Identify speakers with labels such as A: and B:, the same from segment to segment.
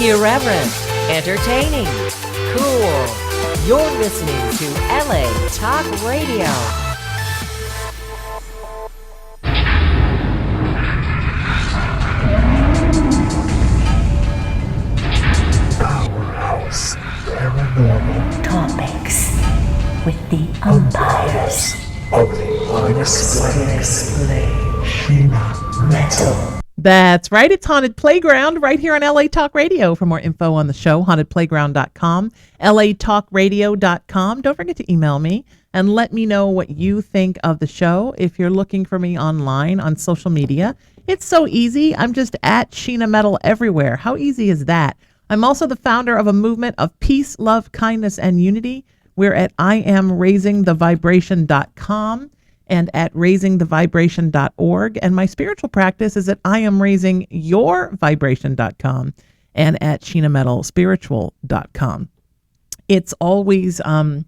A: Irreverent, entertaining, cool. You're listening to LA Talk Radio.
B: Powerhouse Paranormal
C: Topics with the umpires
B: of the unexplained Sheena
C: metal.
D: That's right. It's Haunted Playground right here on LA Talk Radio. For more info on the show, hauntedplayground.com, latalkradio.com. Don't forget to email me and let me know what you think of the show. If you're looking for me online on social media, it's so easy. I'm just at Sheena Metal everywhere. How easy is that? I'm also the founder of a movement of peace, love, kindness, and unity. We're at IamRaisingTheVibration.com and at raisingthevibration.org. And my spiritual practice is at IamRaisingYourVibration.com and at SheenaMetalSpiritual.com. It's always fun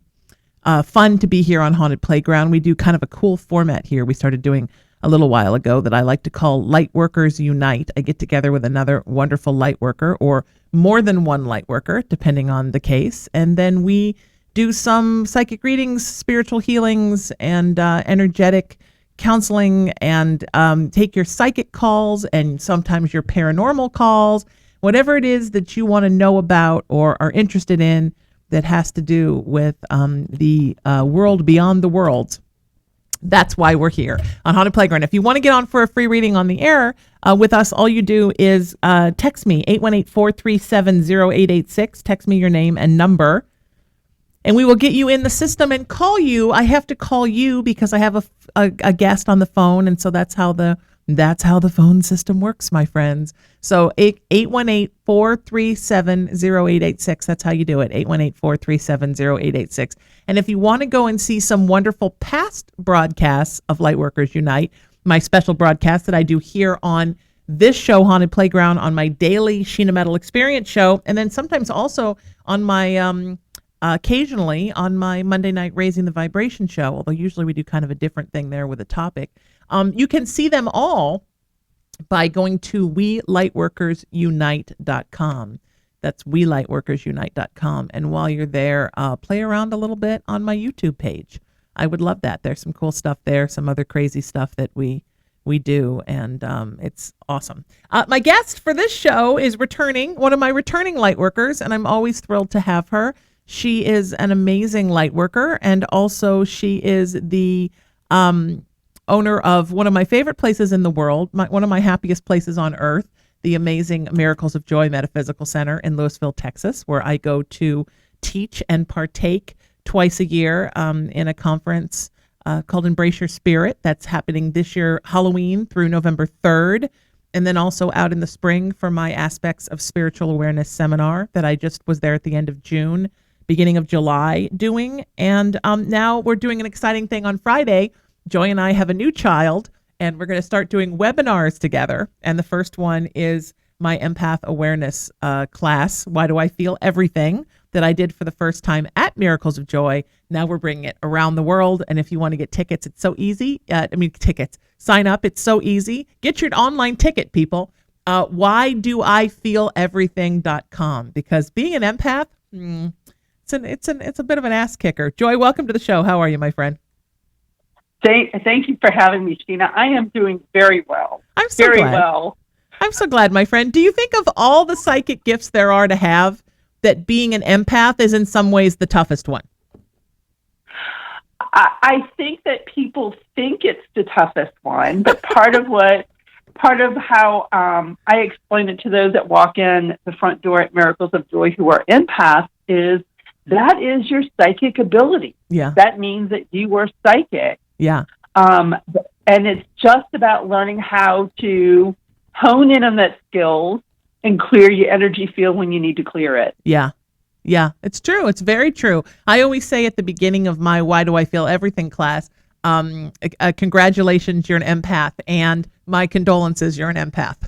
D: to be here on Haunted Playground. We do kind of a cool format here we started doing a little while ago that I like to call Lightworkers Unite. I get together with another wonderful lightworker or more than one lightworker, depending on the case. And then we do some psychic readings, spiritual healings, and energetic counseling, and take your psychic calls and sometimes your paranormal calls, whatever it is that you want to know about or are interested in that has to do with the world beyond the worlds. That's why we're here on Haunted Playground. If you want to get on for a free reading on the air with us, all you do is text me, 818-437-0886. Text me your name and number, and we will get you in the system and call you. I have to call you because I have a guest on the phone, and so that's how the phone system works, my friends. So 818-437-0886. That's how you do it, 818-437-0886. And if you want to go and see some wonderful past broadcasts of Lightworkers Unite, my special broadcast that I do here on this show, Haunted Playground, on my daily Sheena Metal Experience show, and then sometimes also on my occasionally on my Monday night Raising the Vibration show, although usually we do kind of a different thing there with a topic. You can see them all by going to WeLightworkersUnite.com. That's WeLightworkersUnite.com. And while you're there, play around a little bit on my YouTube page. I would love that. There's some cool stuff there, some other crazy stuff that we do, and it's awesome. My guest for this show is one of my returning lightworkers, and I'm always thrilled to have her. She is an amazing lightworker, and also she is the owner of one of my favorite places in the world, one of my happiest places on earth, the amazing Miracles of Joy Metaphysical Center in Louisville, Texas, where I go to teach and partake twice a year in a conference called Embrace Your Spirit. That's happening this year, Halloween through November 3rd. And then also out in the spring for my Aspects of Spiritual Awareness seminar that I just was there at the end of June, beginning of July doing. And now we're doing an exciting thing on Friday. Joy and I have a new child, and we're going to start doing webinars together. And the first one is my empath awareness class, Why Do I Feel Everything, that I did for the first time at Miracles of Joy. Now we're bringing it around the world. And if you want to get tickets, it's so easy. Sign up. It's so easy. Get your online ticket, people. whydoifeeleverything.com, because being an empath, it's a bit of an ass kicker. Joy, welcome to the show. How are you, my friend?
E: Thank you for having me, Sheena. I am doing very well.
D: I'm so glad. I'm so glad, my friend. Do you think of all the psychic gifts there are to have, that being an empath is in some ways the toughest one?
E: I think that people think it's the toughest one, but part of how I explain it to those that walk in the front door at Miracles of Joy who are empaths is that is your psychic ability.
D: Yeah.
E: That means that you are psychic.
D: Yeah.
E: And it's just about learning how to hone in on that skills and clear your energy field when you need to clear it.
D: Yeah. Yeah, it's true. It's very true. I always say at the beginning of my Why Do I Feel Everything class, congratulations, you're an empath, and my condolences, you're an empath.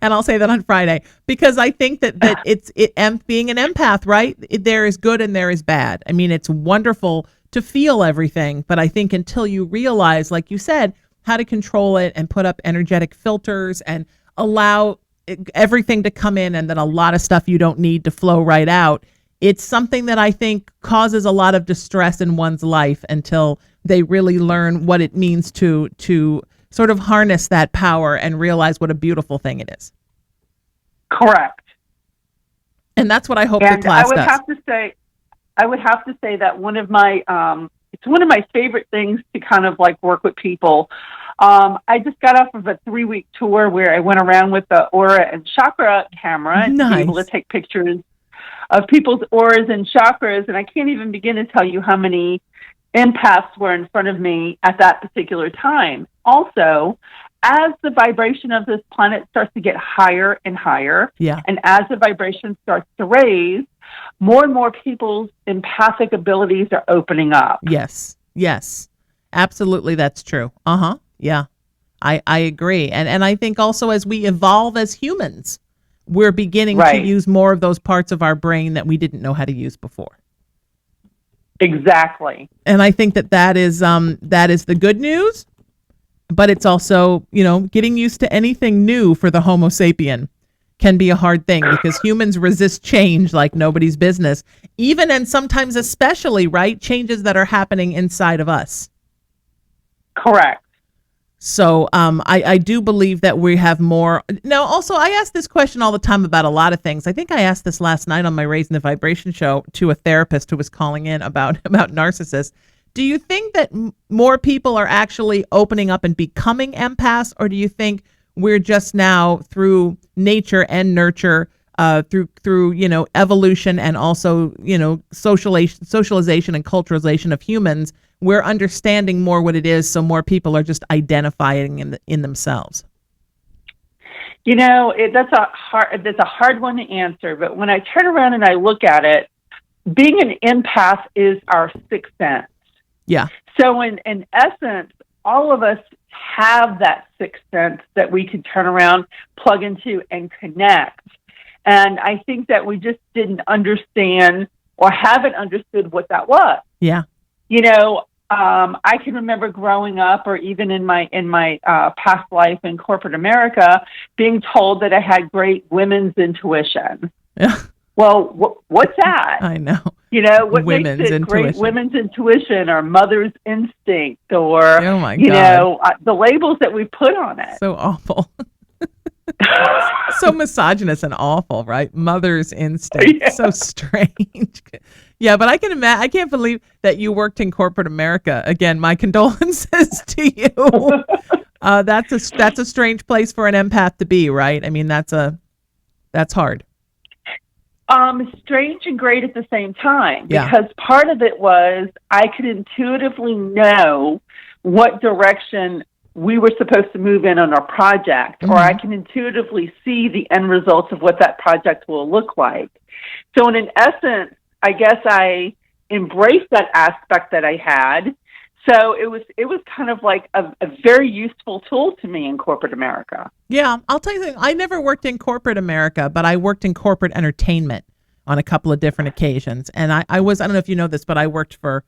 D: And I'll say that on Friday, because I think that being an empath, right? There is good and there is bad. I mean, it's wonderful to feel everything, but I think until you realize, like you said, how to control it and put up energetic filters and allow everything to come in and then a lot of stuff you don't need to flow right out. It's something that I think causes a lot of distress in one's life until they really learn what it means to sort of harness that power and realize what a beautiful thing it is.
E: Correct.
D: And that's what I hope
E: And
D: the class
E: I would
D: does.
E: have to say that one of my it's one of my favorite things to kind of like work with people. I just got off of a 3-week tour where I went around with the aura and chakra camera and to be able to take pictures of people's auras and chakras, and I can't even begin to tell you how many empaths were in front of me at that particular time. Also, as the vibration of this planet starts to get higher and higher, and as the vibration starts to raise, more and more people's empathic abilities are opening up.
D: Yes, absolutely, that's true. Yeah, I agree. And I think also as we evolve as humans, we're beginning to use more of those parts of our brain that we didn't know how to use before.
E: Exactly.
D: And I think that is the good news, but it's also, getting used to anything new for the Homo sapien can be a hard thing because humans resist change like nobody's business, even and sometimes especially, right? Changes that are happening inside of us.
E: Correct.
D: So I do believe that we have more. Now, also, I ask this question all the time about a lot of things. I think I asked this last night on my Raising the Vibration show to a therapist who was calling in about narcissists. Do you think that more people are actually opening up and becoming empaths, or do you think we're just now through nature and nurture, through evolution and also socialization and culturalization of humans, we're understanding more what it is, so more people are just identifying in themselves?
E: That's a hard one to answer. But when I turn around and I look at it, being an empath is our sixth sense.
D: Yeah.
E: So in essence, all of us have that sixth sense that we can turn around, plug into, and connect. And I think that we just didn't understand or haven't understood what that was.
D: Yeah.
E: I can remember growing up, or even in my past life in corporate America, being told that I had great women's intuition.
D: Yeah.
E: Well, what's that?
D: I know.
E: What
D: women's
E: makes it
D: intuition.
E: great women's intuition, or mother's instinct, or
D: oh my God,
E: the labels that we put on it.
D: So awful. So misogynist and awful, right? Mother's instinct. Yeah. So strange. Yeah, but I can imagine. I can't believe that you worked in corporate America. Again, my condolences to you. That's a strange place for an empath to be, right? I mean, that's hard.
E: Strange and great at the same time,
D: Yeah.
E: because part of it was I could intuitively know what direction we were supposed to move in on our project, or I can intuitively see the end results of what that project will look like. So in essence, I guess I embraced that aspect that I had. So it was kind of like a very useful tool to me in corporate America.
D: Yeah, I'll tell you something. I never worked in corporate America, but I worked in corporate entertainment on a couple of different occasions. And I don't know if you know this, but I worked for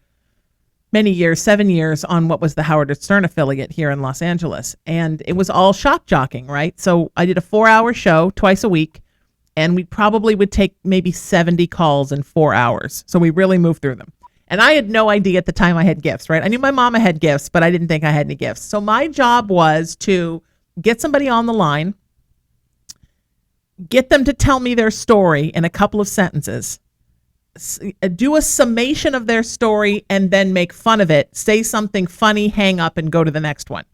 D: many years, 7 years, on what was the Howard Stern affiliate here in Los Angeles. And it was all shock jocking, right? So I did a 4-hour show twice a week, and we probably would take maybe 70 calls in 4 hours. So we really moved through them. And I had no idea at the time I had gifts, right? I knew my mama had gifts, but I didn't think I had any gifts. So my job was to get somebody on the line, get them to tell me their story in a couple of sentences, do a summation of their story, and then make fun of it, say something funny, hang up, and go to the next one.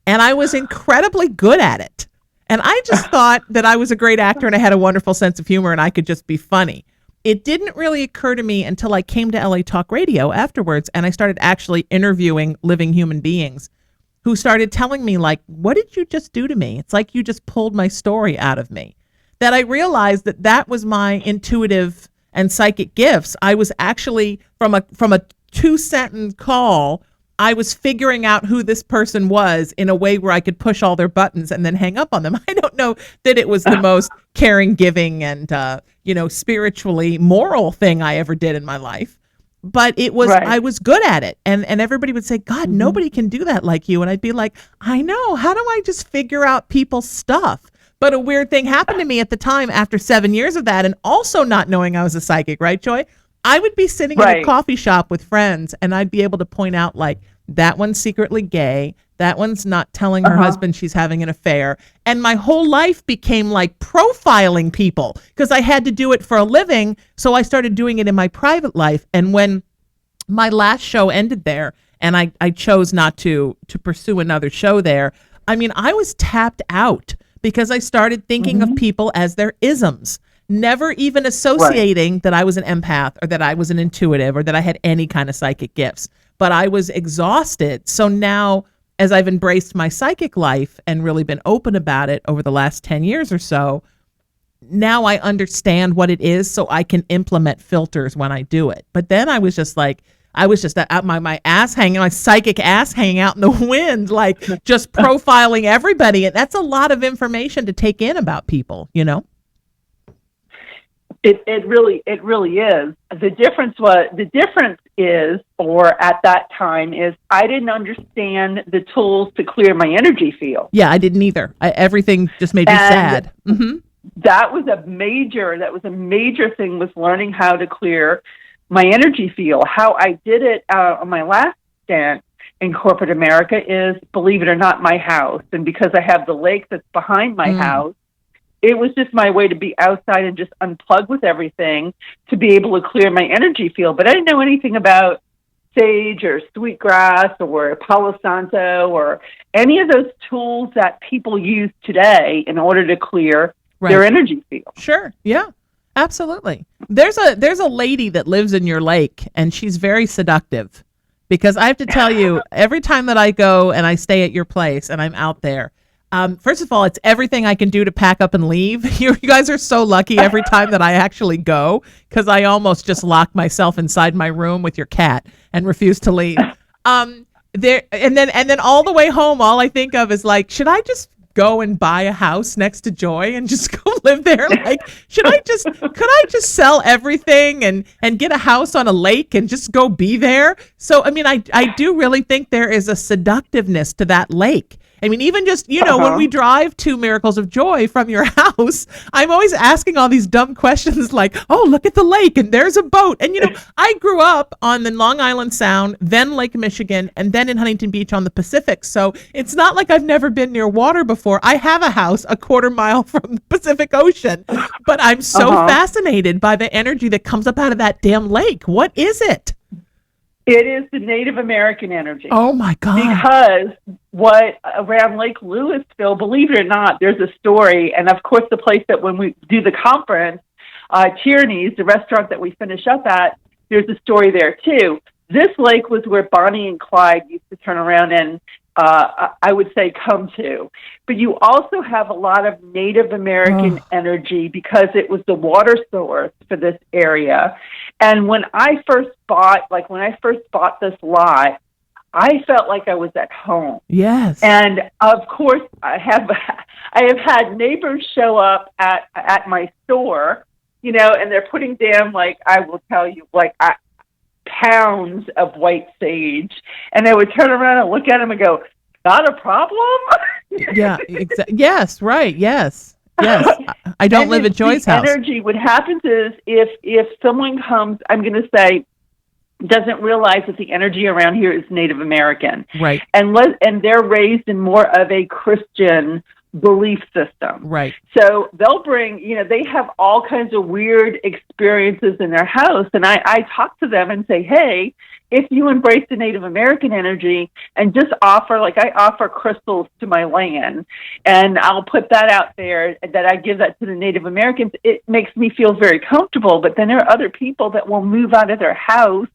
D: And I was incredibly good at it. And I just thought that I was a great actor and I had a wonderful sense of humor and I could just be funny. It didn't really occur to me until I came to LA Talk Radio afterwards, and I started actually interviewing living human beings who started telling me, like, what did you just do to me? It's like you just pulled my story out of me. That I realized that was my intuitive and psychic gifts. I was actually, from a 2-sentence call, I was figuring out who this person was in a way where I could push all their buttons and then hang up on them. I don't know that it was the most caring, giving, and spiritually moral thing I ever did in my life, but it was I was good at it, and everybody would say, God, nobody can do that like you, and I'd be like, I know. How do I just figure out people's stuff? But a weird thing happened to me at the time after 7 years of that, and also not knowing I was a psychic, right, Joy? I would be sitting in a coffee shop with friends, and I'd be able to point out, like, that one's secretly gay. That one's not telling her husband she's having an affair. And my whole life became like profiling people because I had to do it for a living. So I started doing it in my private life. And when my last show ended there and I chose not to pursue another show there, I mean, I was tapped out because I started thinking of people as their isms, never even associating that I was an empath or that I was an intuitive or that I had any kind of psychic gifts. But I was exhausted. So now, as I've embraced my psychic life and really been open about it over the last 10 years or so, now I understand what it is so I can implement filters when I do it. But then I was just at my ass hanging, my psychic ass hanging out in the wind, like just profiling everybody. And that's a lot of information to take in about people, you know?
E: It really is. The difference is, or at that time is, I didn't understand the tools to clear my energy field.
D: Yeah, I didn't either. Everything just made me sad. Mm-hmm.
E: That was a major thing, was learning how to clear my energy field. How I did it on my last stint in corporate America is, believe it or not, my house. And because I have the lake that's behind my house, it was just my way to be outside and just unplug with everything to be able to clear my energy field. But I didn't know anything about sage or sweetgrass or Palo Santo or any of those tools that people use today in order to clear their energy field.
D: Sure. Yeah, absolutely. There's a lady that lives in your lake, and she's very seductive because I have to tell you, every time that I go and I stay at your place and I'm out there, first of all, it's everything I can do to pack up and leave. You guys are so lucky every time that I actually go, because I almost just lock myself inside my room with your cat and refuse to leave. There and then all the way home, all I think of is like, should I just go and buy a house next to Joy and just go live there? Like, could I just sell everything and get a house on a lake and just go be there? So, I mean, I do really think there is a seductiveness to that lake. I mean, even just, when we drive to Miracles of Joy from your house, I'm always asking all these dumb questions like, oh, look at the lake and there's a boat. And, I grew up on the Long Island Sound, then Lake Michigan, and then in Huntington Beach on the Pacific. So it's not like I've never been near water before. I have a house a quarter mile from the Pacific Ocean, but I'm so fascinated by the energy that comes up out of that damn lake. What is it?
E: It is the Native American energy.
D: Oh, my God.
E: Because around Lake Louisville, believe it or not, there's a story. And, of course, the place that when we do the conference, Tierney's, the restaurant that we finish up at, there's a story there, too. This lake was where Bonnie and Clyde used to turn around and, I would say, come to. But you also have a lot of Native American energy because it was the water source for this area. And when I first bought this lot, I felt like I was at home.
D: Yes.
E: And of course, I have had neighbors show up at my store, and they're putting down, like, I will tell you, like, pounds of white sage, and they would turn around and look at them and go, "Not a problem."
D: Yeah. Yes. Right. Yes. Yes. I don't live at Joy's house.
E: Energy. What happens is if someone comes, I'm going to say, doesn't realize that the energy around here is Native American,
D: right?
E: And they're raised in more of a Christian belief system,
D: right?
E: So they'll bring, they have all kinds of weird experiences in their house, and I talk to them and say, hey, if you embrace the Native American energy and just offer, like I offer crystals to my land, and I'll put that out there, that I give that to the Native Americans, it makes me feel very comfortable. But then there are other people that will move out of their house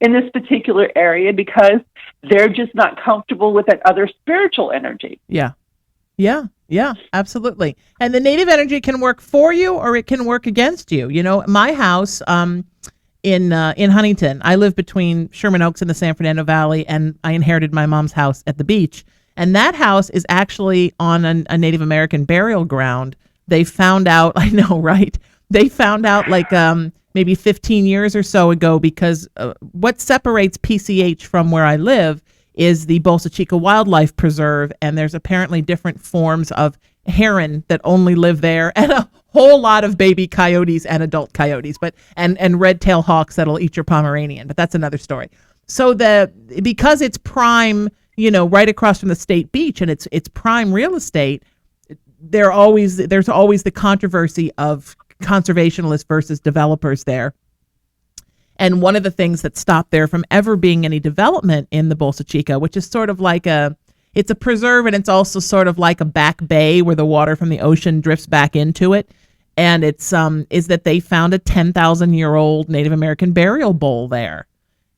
E: in this particular area because they're just not comfortable with that other spiritual energy.
D: Yeah. Yeah. Yeah, absolutely. And the native energy can work for you or it can work against you. My house in Huntington, I live between Sherman Oaks and the San Fernando Valley, and I inherited my mom's house at the beach. And that house is actually on a Native American burial ground. They found out, I know, right? They found out like maybe 15 years or so ago, because what separates PCH from where I live is the Bolsa Chica Wildlife Preserve, and there's apparently different forms of heron that only live there, and a whole lot of baby coyotes and adult coyotes, but and red-tailed hawks that'll eat your Pomeranian, but that's another story. So because it's prime, right across from the state beach, and it's prime real estate, there's always the controversy of conservationists versus developers there. And one of the things that stopped there from ever being any development in the Bolsa Chica, which is sort of like it's a preserve, and it's also sort of like a back bay where the water from the ocean drifts back into it. And it's is that they found a 10,000-year-old Native American burial bowl there.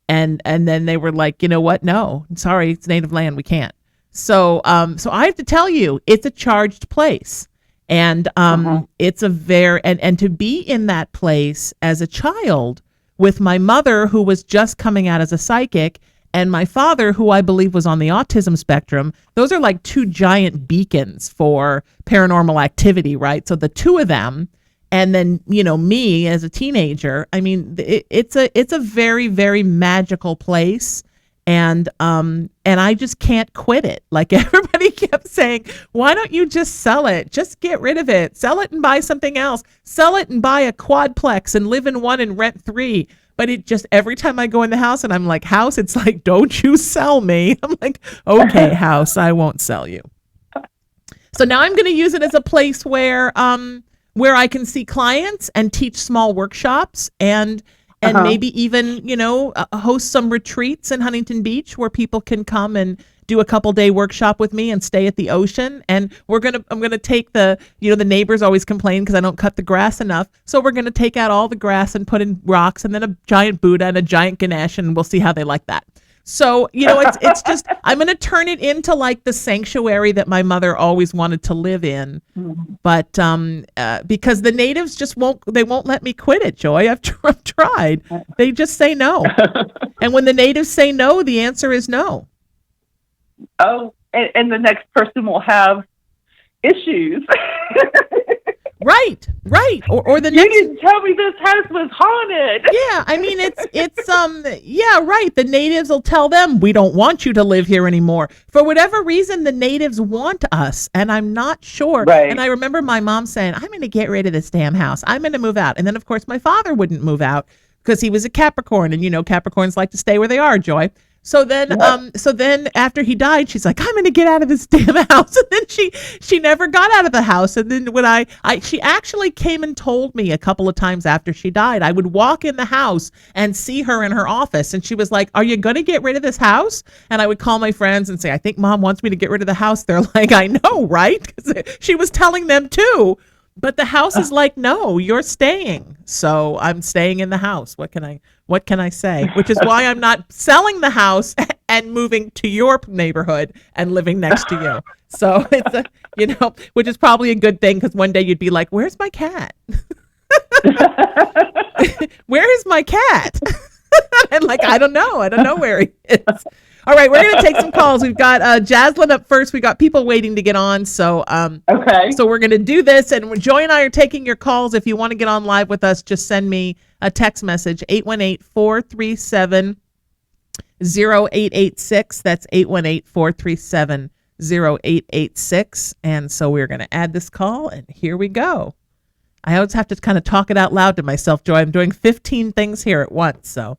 D: And then they were like, you know what? No, sorry, it's native land. We can't. So I have to tell you, it's a charged place. And it's a and to be in that place as a child with my mother, who was just coming out as a psychic, and my father, who I believe was on the autism spectrum, those are like two giant beacons for paranormal activity, right? So the two of them, and then, me as a teenager, I mean, it's a very, very magical place. And I just can't quit it. Like everybody kept saying, why don't you just sell it? Just get rid of it. Sell it and buy something else. Sell it and buy a quadplex and live in one and rent 3. But it just, every time I go in the house and I'm like, house, it's like, don't you sell me. I'm like, okay, house, I won't sell you. So now I'm going to use it as a place where I can see clients and teach small workshops and maybe even, host some retreats in Huntington Beach where people can come and do a couple-day workshop with me and stay at the ocean. And I'm going to take the neighbors always complain because I don't cut the grass enough. So we're going to take out all the grass and put in rocks and then a giant Buddha and a giant Ganesh, and we'll see how they like that. So, it's just, I'm going to turn it into like the sanctuary that my mother always wanted to live in. Mm-hmm. But because the natives just won't let me quit it, Joy. I've tried. They just say no. And when the natives say no, the answer is no.
E: Oh, and the next person will have issues.
D: Right. Or the
E: you didn't tell me this house was haunted.
D: Yeah, I mean it's yeah, right. The natives will tell them, we don't want you to live here anymore. For whatever reason, the natives want us, and I'm not sure.
E: Right.
D: And I remember my mom saying, I'm going to get rid of this damn house. I'm going to move out. And then of course my father wouldn't move out because he was a Capricorn, and Capricorns like to stay where they are, Joy. So then after he died, she's like, I'm going to get out of this damn house. And then she never got out of the house. And then when she actually came and told me a couple of times after she died, I would walk in the house and see her in her office. And she was like, are you going to get rid of this house? And I would call my friends and say, I think Mom wants me to get rid of the house. They're like, I know, right? Because she was telling them too. But the house is like, no, you're staying. So I'm staying in the house. What can I say? Which is why I'm not selling the house and moving to your neighborhood and living next to you. So it's which is probably a good thing, because one day you'd be like, where's my cat? Where is my cat? And like, I don't know where he is. All right, we're going to take some calls. We've got Jaslyn up first. We've got people waiting to get on. So
E: okay.
D: So we're going to do this. And Joy and I are taking your calls. If you want to get on live with us, just send me a text message, 818-437-0886. That's 818-437-0886. And so we're going to add this call, and here we go. I always have to kind of talk it out loud to myself, Joy. I'm doing 15 things here at once. So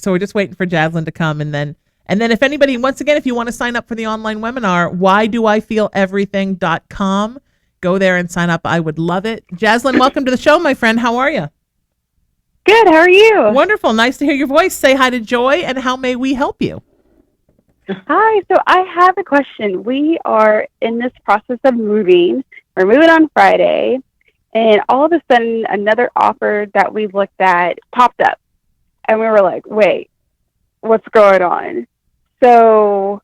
D: we're just waiting for Jaslyn to come. And then if anybody, once again, if you want to sign up for the online webinar, whydoifeeleverything.com, go there and sign up. I would love it. Jaslyn, welcome to the show, my friend. How are you?
F: Good. How are you?
D: Wonderful. Nice to hear your voice. Say hi to Joy, and how may we help you?
F: Hi. So I have a question. We are in this process of moving. We're moving on Friday, and all of a sudden another offer that we've looked at popped up. And we were like, wait, what's going on? So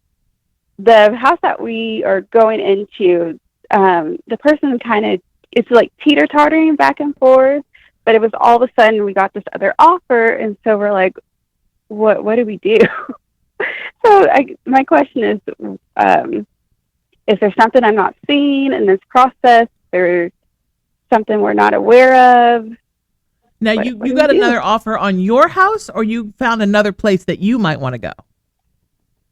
F: the house that we are going into, the person kind of, it's like teeter-tottering back and forth, but it was all of a sudden we got this other offer. And so we're like, what do we do? So my question is there something I'm not seeing in this process? There's something we're not aware of?
D: Now, you got another offer on your house, or you found another place that you might want to go?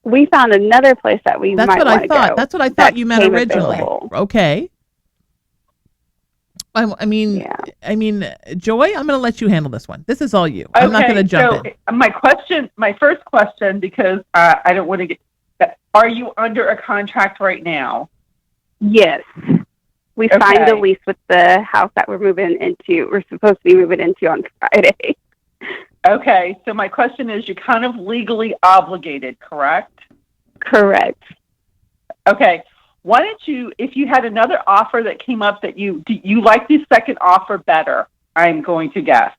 F: we found another place that we
D: That's
F: might
D: what I
F: want to
D: thought.
F: go.
D: That's what I thought
F: that
D: you meant
F: came
D: originally.
F: available.
D: Okay. I mean,
F: Yeah.
D: I mean, Joy, I'm going to let you handle this one. This is all you. I'm not going to jump in.
E: My first question, because I don't want to get, are you under a contract right now?
F: Yes. We signed a lease with the house that we're moving into. We're supposed to be moving into on Friday.
E: Okay, so my question is, you're kind of legally obligated, correct?
F: Correct.
E: Okay, why don't you, if you had another offer that came up that you like the second offer better, I'm going to guess.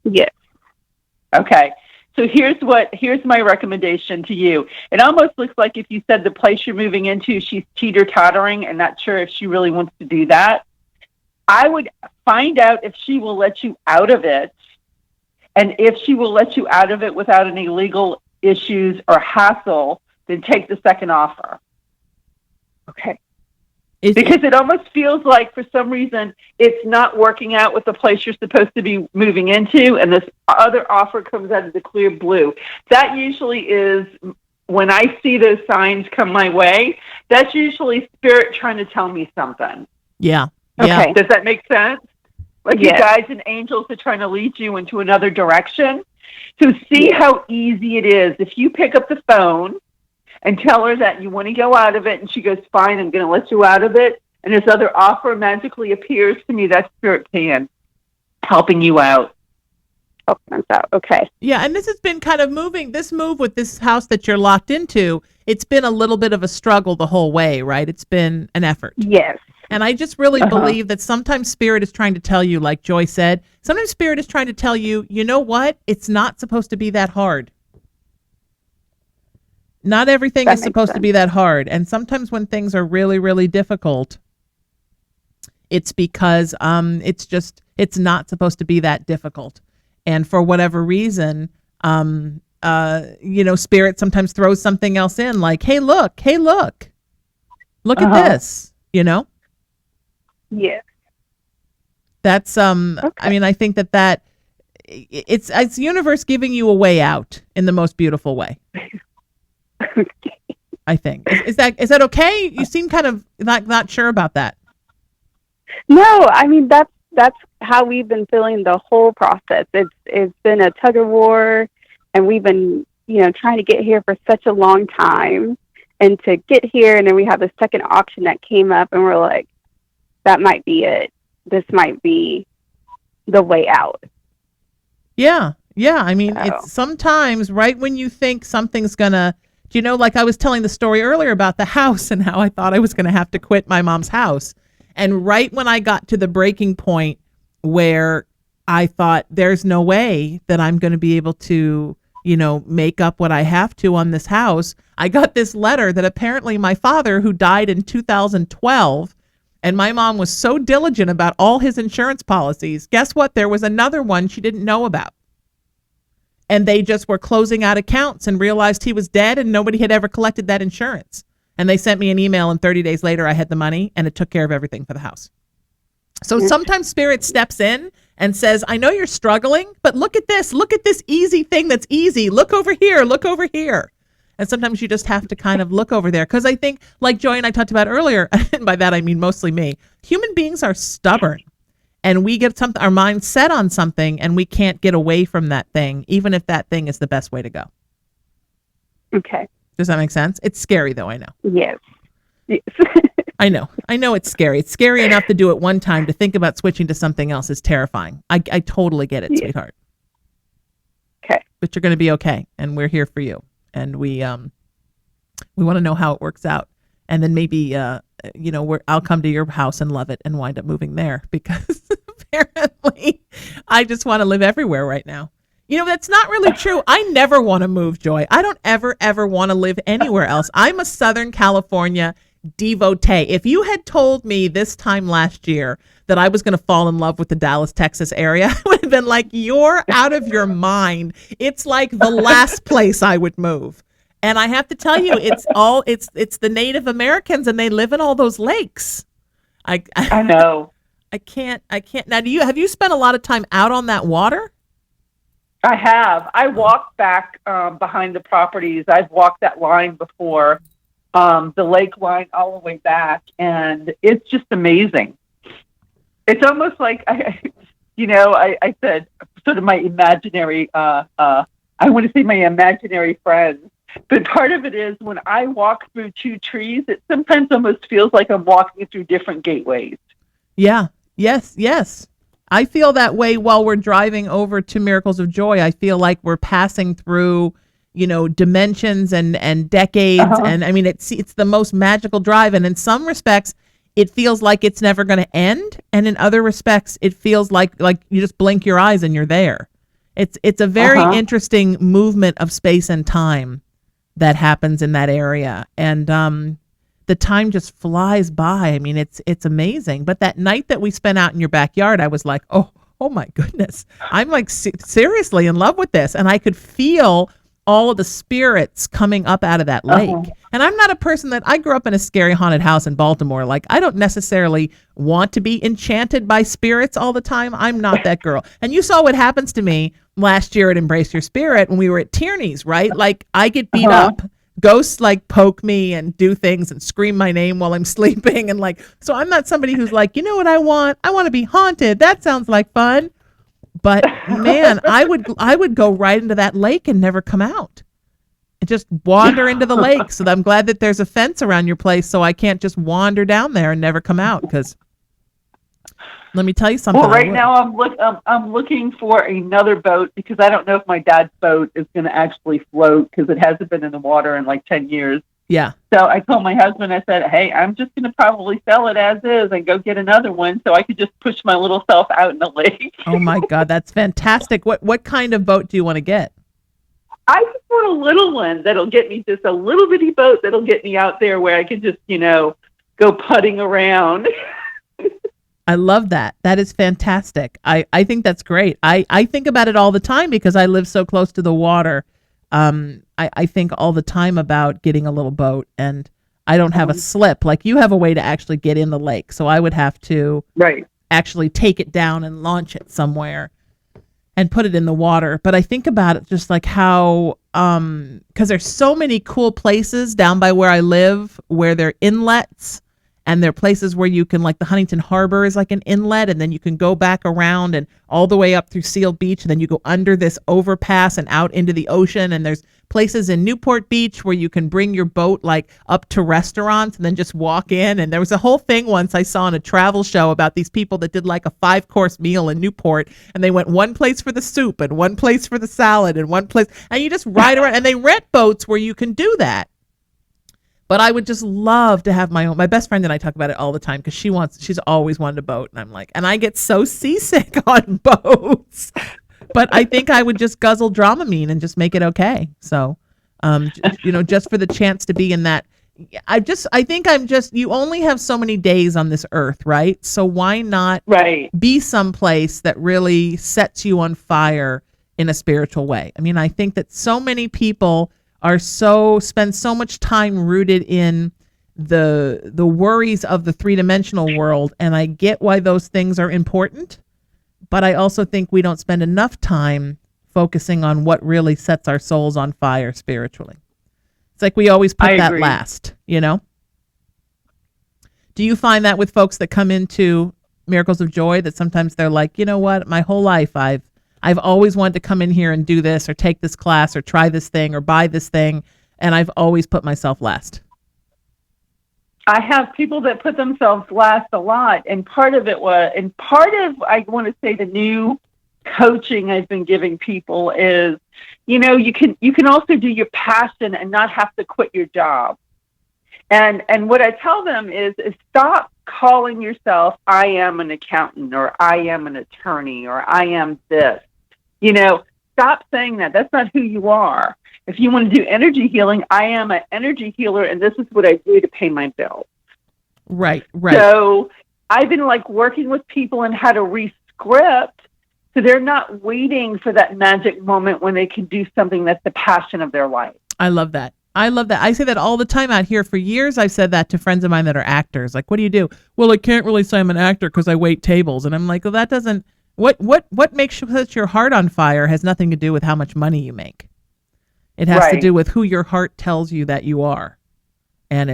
F: Yes.
E: Okay, so here's my recommendation to you. It almost looks like if you said the place you're moving into, she's teeter-tottering and not sure if she really wants to do that. I would find out if she will let you out of it, and if she will let you out of it without any legal issues or hassle, then take the second offer. Okay. Because it almost feels like for some reason it's not working out with the place you're supposed to be moving into, and this other offer comes out of the clear blue. That usually is, when I see those signs come my way, that's usually spirit trying to tell me something.
D: Yeah.
F: Okay.
E: Does that make sense? Like
F: Yes.
E: you guys and angels are trying to lead you into another direction. So see how easy it is. If you pick up the phone and tell her that you want to go out of it, and she goes, fine, I'm going to let you out of it, and this other offer magically appears to me, that's Spirit Pan helping you out.
F: Helping us out. Okay.
D: Yeah, and this has been kind of this move with this house that you're locked into, it's been a little bit of a struggle the whole way, right? It's been an effort.
F: Yes.
D: And I just really believe that sometimes Spirit is trying to tell you, like Joy said, sometimes Spirit is trying to tell you, you know what? It's not supposed to be that hard. Not everything is supposed to be that hard. And sometimes when things are really, really difficult, it's because it's not supposed to be that difficult. And for whatever reason, Spirit sometimes throws something else in, like, hey, look at this,
F: Yes.
D: That's okay. I mean, I think that it's the universe giving you a way out in the most beautiful way. I think. Is that okay? You seem kind of not sure about that.
F: No, I mean that's how we've been feeling the whole process. It's been a tug of war, and we've been trying to get here for such a long time, and to get here, and then we have the second option that came up, and we're like, that might be it. This might be the way out. Yeah.
D: I mean, it's sometimes right when you think something's gonna, like I was telling the story earlier about the house and how I thought I was gonna have to quit my mom's house. And right when I got to the breaking point where I thought there's no way that I'm going to be able to, make up what I have to on this house, I got this letter that apparently my father, who died in 2012, and my mom was so diligent about all his insurance policies. Guess what? There was another one she didn't know about. And they just were closing out accounts and realized he was dead and nobody had ever collected that insurance. And they sent me an email, and 30 days later I had the money, and it took care of everything for the house. So sometimes Spirit steps in and says, I know you're struggling, but look at this easy thing that's easy. Look over here. And sometimes you just have to kind of look over there. Because I think, like Joy and I talked about earlier, and by that I mean mostly me, human beings are stubborn. And we get our mind set on something, and we can't get away from that thing, even if that thing is the best way to go.
F: Okay.
D: Does that make sense? It's scary, though, I know.
F: Yes.
D: I know it's scary. It's scary enough to do it one time. To think about switching to something else is terrifying. I totally get it, sweetheart.
F: Okay.
D: But you're going to be okay, and we're here for you. And we want to know how it works out. And then maybe, I'll come to your house and love it and wind up moving there, because apparently I just want to live everywhere right now. That's not really true. I never want to move, Joy. I don't ever want to live anywhere else. I'm a Southern California devotee. If you had told me this time last year that I was going to fall in love with the Dallas, Texas area, I would have been like, you're out of your mind. It's like the last place I would move. And I have to tell you, it's the Native Americans, and they live in all those lakes. I know. I can't. Now, have you spent a lot of time out on that water?
E: I have. I walked back behind the properties. I've walked that line before, the lake line all the way back, and it's just amazing. It's almost like I said sort of my imaginary. I want to say my imaginary friends, but part of it is when I walk through two trees, it sometimes almost feels like I'm walking through different gateways.
D: Yeah. Yes. I feel that way while we're driving over to Miracles of Joy. I feel like we're passing through, dimensions and decades.
E: Uh-huh.
D: And I mean, it's the most magical drive. And in some respects, it feels like it's never going to end. And in other respects, it feels like you just blink your eyes and you're there. It's a very interesting movement of space and time that happens in that area. And, the time just flies by. I mean, it's amazing. But that night that we spent out in your backyard, I was like, oh my goodness. I'm like seriously in love with this. And I could feel all of the spirits coming up out of that lake. And I'm not a person I grew up in a scary haunted house in Baltimore. Like, I don't necessarily want to be enchanted by spirits all the time. I'm not that girl. And you saw what happens to me last year at Embrace Your Spirit when we were at Tierney's, right? Like, I get beat up. Ghosts like poke me and do things and scream my name while I'm sleeping. And so I'm not somebody who's like, you know what I want? I want to be haunted. That sounds like fun. But man, I would go right into that lake and never come out and just wander into the lake. So I'm glad that there's a fence around your place so I can't just wander down there and never come out. Because let me tell you something.
E: Well, right now I'm looking for another boat because I don't know if my dad's boat is going to actually float because it hasn't been in the water in like 10 years.
D: Yeah.
E: So I told my husband, I said, hey, I'm just going to probably sell it as is and go get another one so I could just push my little self out in the lake.
D: Oh my God, that's fantastic. What kind of boat do you want to get?
E: I just want a little one that'll get me, just a little bitty boat that'll get me out there where I can just, go putting around.
D: I love that. That is fantastic. I think that's great. I think about it all the time because I live so close to the water. I think all the time about getting a little boat, and I don't have a slip. Like, you have a way to actually get in the lake. So I would have to actually take it down and launch it somewhere and put it in the water. But I think about it just like how, because there's so many cool places down by where I live where there are inlets. And there are places where you can, like the Huntington Harbor is like an inlet, and then you can go back around and all the way up through Seal Beach, and then you go under this overpass and out into the ocean. And there's places in Newport Beach where you can bring your boat like up to restaurants and then just walk in. And there was a whole thing once I saw on a travel show about these people that did like a 5-course meal in Newport, and they went one place for the soup and one place for the salad and one place, and you just ride around, and they rent boats where you can do that. But I would just love to have my own. My best friend and I talk about it all the time because she's always wanted a boat. And I'm like, and I get so seasick on boats. But I think I would just guzzle Dramamine and just make it okay. So, just for the chance to be in that. You only have so many days on this earth, right? So why not be someplace that really sets you on fire in a spiritual way? I mean, I think that so many people spend so much time rooted in the worries of the 3-dimensional world, and I get why those things are important, but I also think we don't spend enough time focusing on what really sets our souls on fire spiritually. It's like we always put that last, Do you find that with folks that come into Miracles of Joy, that sometimes they're like, you know what, my whole life I've always wanted to come in here and do this or take this class or try this thing or buy this thing, and I've always put myself last?
E: I have people that put themselves last a lot, and I want to say the new coaching I've been giving people is, you can also do your passion and not have to quit your job. And what I tell them is stop calling yourself, I am an accountant, or I am an attorney, or I am this. Stop saying that. That's not who you are. If you want to do energy healing, I am an energy healer, and this is what I do to pay my bills.
D: Right.
E: So I've been working with people on how to re-script, so they're not waiting for that magic moment when they can do something that's the passion of their life.
D: I love that. I say that all the time out here. For years, I've said that to friends of mine that are actors. Like, what do you do? Well, I can't really say I'm an actor because I wait tables. And I'm like, well, that doesn't What makes you set your heart on fire has nothing to do with how much money you make. It has to
E: Right.
D: do with who your heart tells you that you are, and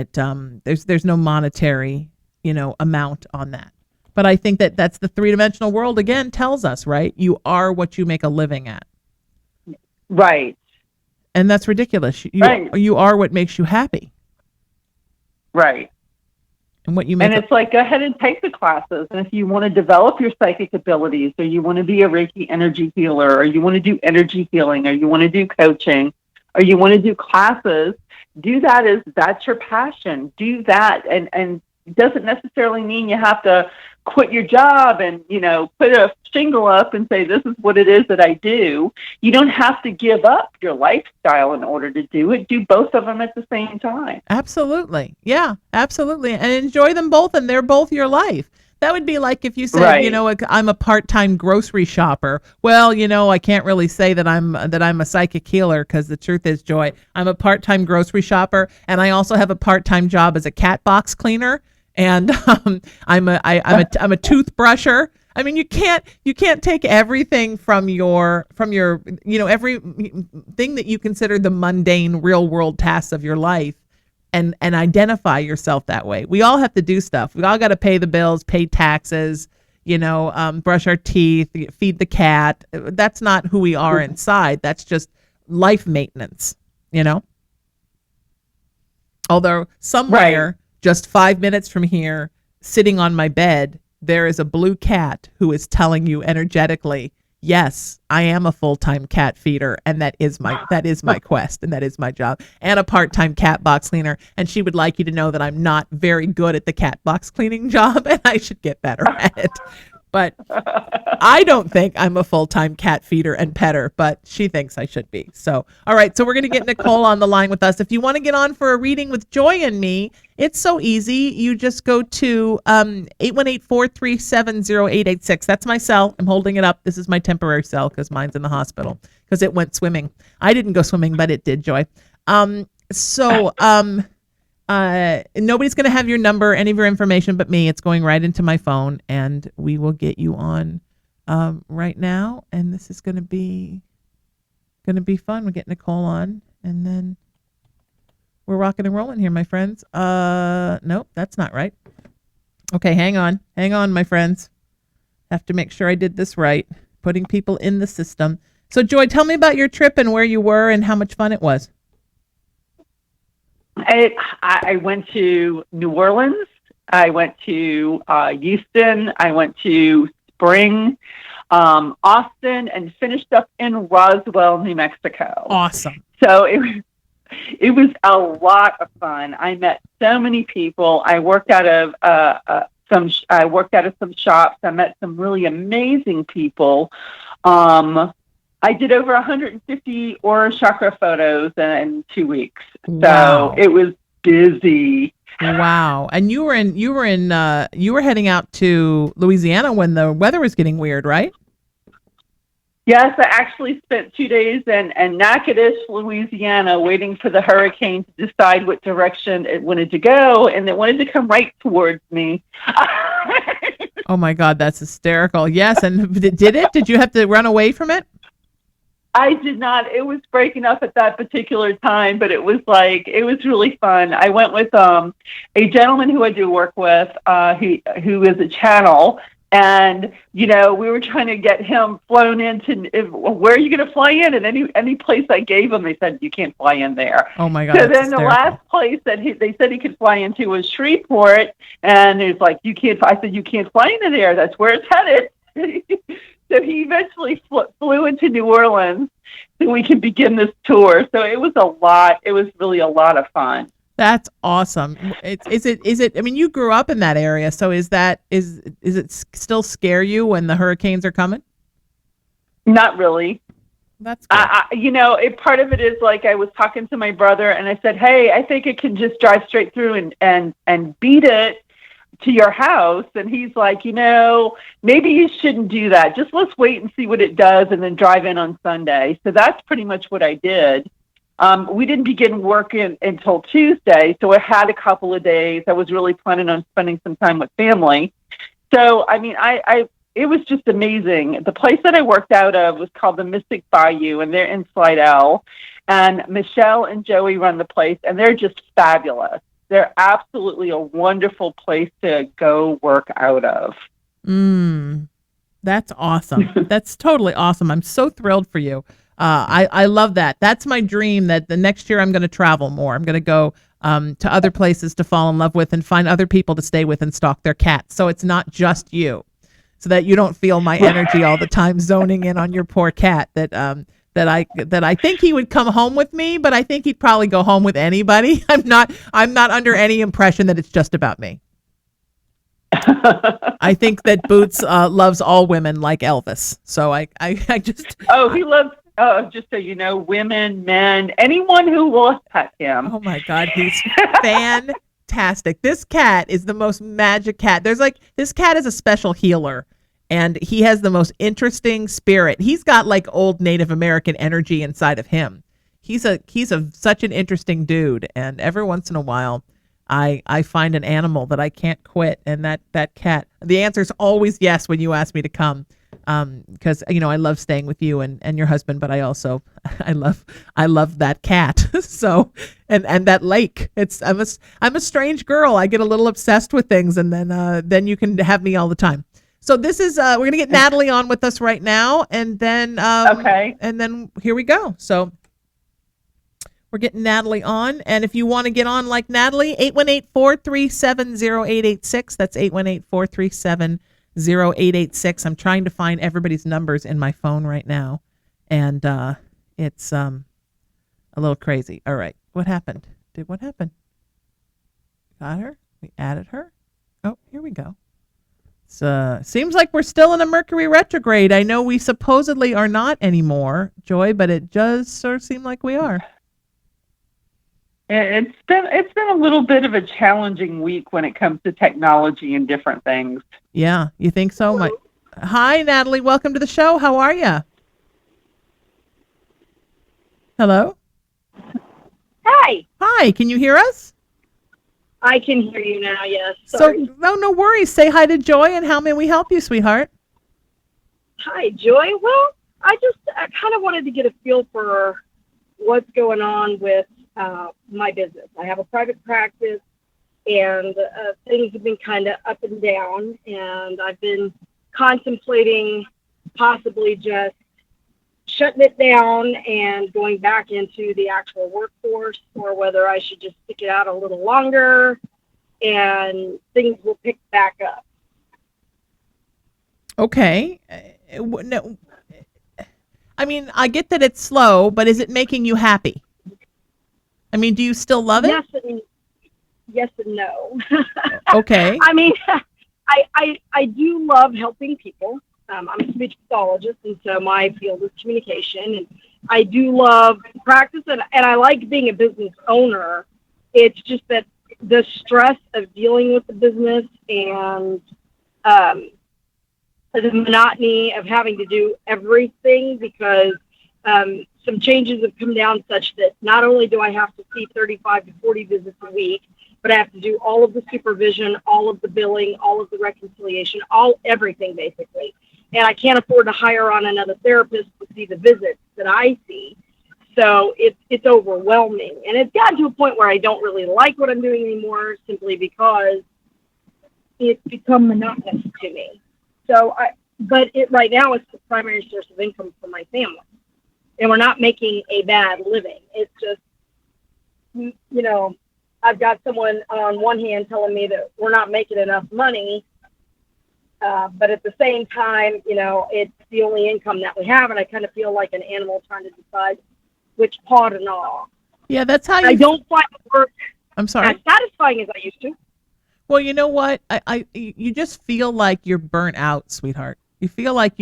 D: there's no monetary amount on that. But I think that's the three-dimensional world again tells us, right? You are what you make a living at,
E: Right.
D: and that's ridiculous.
E: Right.
D: You are what makes you happy,
E: Right.
D: and what you make.
E: And it's like, go ahead and take the classes. And if you want to develop your psychic abilities, or you want to be a Reiki energy healer, or you want to do energy healing, or you want to do coaching, or you want to do classes, do that as that's your passion. Do that. And it doesn't necessarily mean you have to quit your job and, put a shingle up and say, this is what it is that I do. You don't have to give up your lifestyle in order to do it. Do both of them at the same time.
D: Absolutely. Yeah, absolutely. And enjoy them both, and they're both your life. That would be like if you said,
E: Right.
D: I'm a part-time grocery shopper. Well, I can't really say that I'm a psychic healer, because the truth is, Joy, I'm a part-time grocery shopper, and I also have a part-time job as a cat box cleaner, and I'm a toothbrusher. I mean, you can't take everything from your every thing that you consider the mundane real world tasks of your life and identify yourself that way. We all have to do stuff. We all got to pay the bills, pay taxes, brush our teeth, feed the cat. That's not who we are inside. That's just life maintenance, Although somewhere, just 5 minutes from here, sitting on my bed, there is a blue cat who is telling you energetically, yes, I am a full-time cat feeder, and that is my quest, and that is my job, and a part-time cat box cleaner. And she would like you to know that I'm not very good at the cat box cleaning job, and I should get better at it. But I don't think I'm a full-time cat feeder and petter, but she thinks I should be. So, all right. So we're going to get Nicole on the line with us. If you want to get on for a reading with Joy and me, it's so easy. You just go to 818-437-0886. That's my cell. I'm holding it up. This is my temporary cell because mine's in the hospital because it went swimming. I didn't go swimming, but it did, Joy. Nobody's going to have your number, any of your information but me. It's going right into my phone, and we will get you on right now. And this is going to be fun. We'll get Nicole on, and then we're rocking and rolling here, my friends. Nope, that's not right. Okay, hang on, my friends. Have to make sure I did this right. Putting people in the system. So, Joy, tell me about your trip and where you were and how much fun it was.
E: I went to New Orleans. I went to Houston. I went to Spring, Austin, and finished up in Roswell, New Mexico.
D: Awesome.
E: So it was a lot of fun. I met so many people. I worked out of some shops. I met some really amazing people. I did over 150 aura chakra photos in 2 weeks.
D: Wow.
E: So it was busy.
D: Wow. And you were heading out to Louisiana when the weather was getting weird, right?
E: Yes, I actually spent 2 days in Natchitoches, Louisiana, waiting for the hurricane to decide what direction it wanted to go, and it wanted to come right towards me.
D: Oh my God, that's hysterical. Yes, and did it? Did you have to run away from it?
E: I did not. It was breaking up at that particular time, but it was really fun. I went with a gentleman who I do work with, who is a channel, and we were trying to get him flown into. Where are you going to fly in? And any place I gave him, they said you can't fly in there.
D: Oh my God!
E: So
D: that's
E: then
D: hysterical.
E: the last place that they said he could fly into was Shreveport, and it's like you can't. I said you can't fly into there. That's where it's headed. So he eventually flew into New Orleans so we could begin this tour. So it was a lot. It was really a lot of fun.
D: That's awesome. Is it? I mean, you grew up in that area, so is it still scare you when the hurricanes are coming?
E: Not really.
D: That's good.
E: Part of it is like I was talking to my brother and I said, hey, I think it can just drive straight through and beat it to your house. And he's like, maybe you shouldn't do that. Just let's wait and see what it does and then drive in on Sunday. So that's pretty much what I did. We didn't begin working until Tuesday. So I had a couple of days. I was really planning on spending some time with family. So, I mean, I it was just amazing. The place that I worked out of was called the Mystic Bayou, and they're in Slidell. And Michelle and Joey run the place, and they're just fabulous. They're absolutely a wonderful place to go work out of.
D: That's awesome. That's totally awesome. I'm so thrilled for you. I love that. That's my dream, that the next year I'm going to travel more. I'm going to go to other places to fall in love with and find other people to stay with and stalk their cats. So it's not just you, so that you don't feel my energy all the time zoning in on your poor cat. That I think he would come home with me, but I think he'd probably go home with anybody. I'm not under any impression that it's just about me. I think that Boots loves all women like Elvis. So I just...
E: He loves, just so you know, women, men, anyone who will pet him.
D: Oh my God, he's fantastic. This cat is the most magic cat. This cat is a special healer, and he has the most interesting spirit. He's got like old Native American energy inside of him. He's such an interesting dude, and every once in a while I find an animal that I can't quit, and that cat. The answer is always yes when you ask me to come, because I love staying with you and your husband, but I also I love that cat. So and that lake. I'm a strange girl. I get a little obsessed with things, and then you can have me all the time. So this is we're gonna get Natalie on with us right now, and then
E: okay,
D: and then here we go. So we're getting Natalie on. And if you want to get on like Natalie, 818-437-0886. That's 818-437-0886. I'm trying to find everybody's numbers in my phone right now. And it's a little crazy. All right. What happened? What happened? Got her? We added her? Oh, here we go. Seems like we're still in a Mercury retrograde. I know we supposedly are not anymore, Joy, but it does sort of seem like we are.
E: It's been a little bit of a challenging week when it comes to technology and different things.
D: Yeah, you think so? Hi, Natalie. Welcome to the show. How are you? Hello?
G: Hi.
D: Hi. Can you hear us?
G: I can hear you now, yes. Sorry.
D: So, no worries. Say hi to Joy, and how may we help you, sweetheart?
G: Hi, Joy. Well, I kind of wanted to get a feel for what's going on with my business. I have a private practice, and things have been kind of up and down, and I've been contemplating possibly just shutting it down and going back into the actual workforce, or whether I should just stick it out a little longer and things will pick back up.
D: Okay. No, I mean, I get that it's slow, but is it making you happy? I mean, do you still love it?
G: Yes and no.
D: Okay.
G: I mean, I do love helping people. I'm a speech pathologist, and so my field is communication. And I do love practice, and I like being a business owner. It's just that the stress of dealing with the business and the monotony of having to do everything, because some changes have come down such that not only do I have to see 35 to 40 visits a week, but I have to do all of the supervision, all of the billing, all of the reconciliation, everything basically. And I can't afford to hire on another therapist to see the visits that I see. So it's overwhelming. And it's gotten to a point where I don't really like what I'm doing anymore, simply because it's become monotonous to me. So but right now it's the primary source of income for my family. And we're not making a bad living. It's just, I've got someone on one hand telling me that we're not making enough money, but at the same time, it's the only income that we have, and I kind of feel like an animal trying to decide which paw to gnaw.
D: Yeah, that's how
G: I don't find the work as satisfying as I used to.
D: Well, you know what? You just feel like you're burnt out, sweetheart. You feel like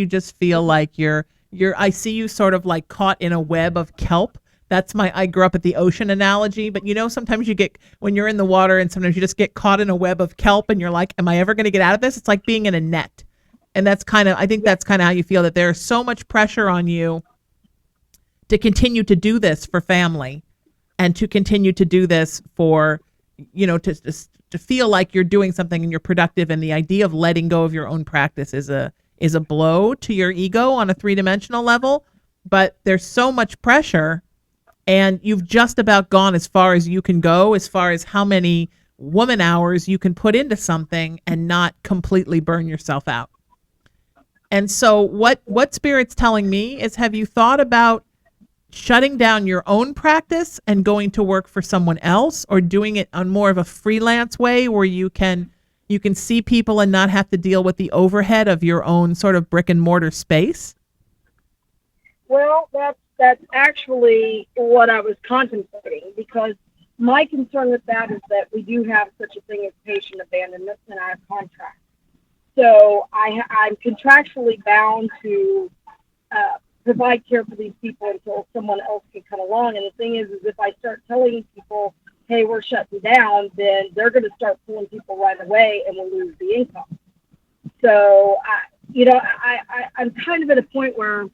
D: I see you sort of like caught in a web of kelp. I grew up at the ocean analogy, but sometimes when you're in the water, and sometimes you just get caught in a web of kelp, and you're like, am I ever going to get out of this? It's like being in a net. And that's I think that's kind of how you feel, that there's so much pressure on you to continue to do this for family, and to continue to do this for, to feel like you're doing something and you're productive. And the idea of letting go of your own practice is is a blow to your ego on a 3-dimensional level, but there's so much pressure, and you've just about gone as far as you can go, as far as how many woman hours you can put into something and not completely burn yourself out. And so what Spirit's telling me is, have you thought about shutting down your own practice and going to work for someone else, or doing it on more of a freelance way where you can see people and not have to deal with the overhead of your own sort of brick and mortar space?
G: Well, that's actually what I was contemplating, because my concern with that is that we do have such a thing as patient abandonment in our contract. So I'm contractually bound to provide care for these people until someone else can come along. And the thing is if I start telling people, hey, we're shutting down, then they're going to start pulling people right away and we'll lose the income. So, I'm kind of at a point where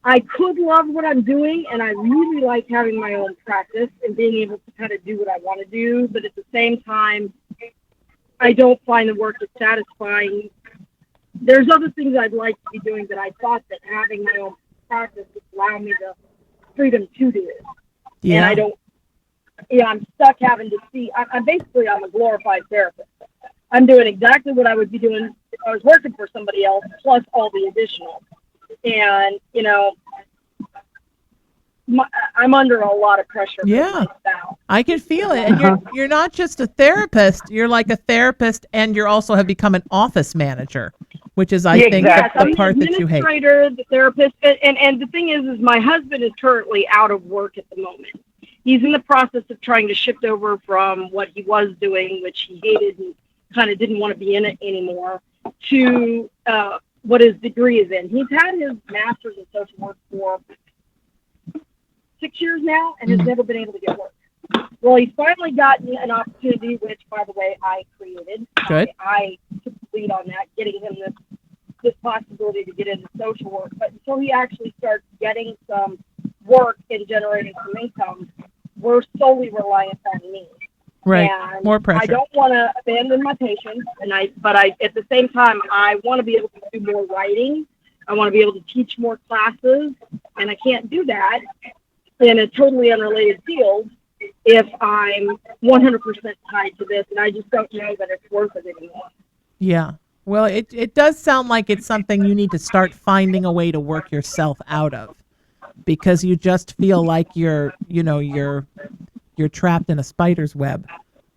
G: I could love what I'm doing, and I really like having my own practice and being able to kind of do what I want to do. But at the same time, I don't find the work as satisfying. There's other things I'd like to be doing that I thought that having my own practice would allow me the freedom to do it.
D: Yeah.
G: And I don't, I'm stuck having to see, I'm a glorified therapist. I'm doing exactly what I would be doing if I was working for somebody else, plus all the additional. And, I'm under a lot of pressure.
D: Yeah, I can feel it. And you're not just a therapist. You're like a therapist, and you're also have become an office manager, which is, I think, the part that you hate.
G: I'm the administrator, the therapist, and the thing is my husband is currently out of work at the moment. He's in the process of trying to shift over from what he was doing, which he hated and kind of didn't want to be in it anymore, to what his degree is in. He's had his master's in social work for 6 years now and has never been able to get work. Well, he's finally gotten an opportunity, which, by the way, I created.
D: Good.
G: I took the lead on that, getting him this possibility to get into social work. But until he actually starts getting some work and generating some income, we're solely reliant on me.
D: Right.
G: And
D: more pressure.
G: I don't want to abandon my patients, but at the same time, I want to be able to do more writing. I want to be able to teach more classes, and I can't do that in a totally unrelated field if I'm 100% tied to this, and I just don't know that it's worth it anymore.
D: Yeah. Well, it does sound like it's something you need to start finding a way to work yourself out of, because you just feel like you're trapped in a spider's web.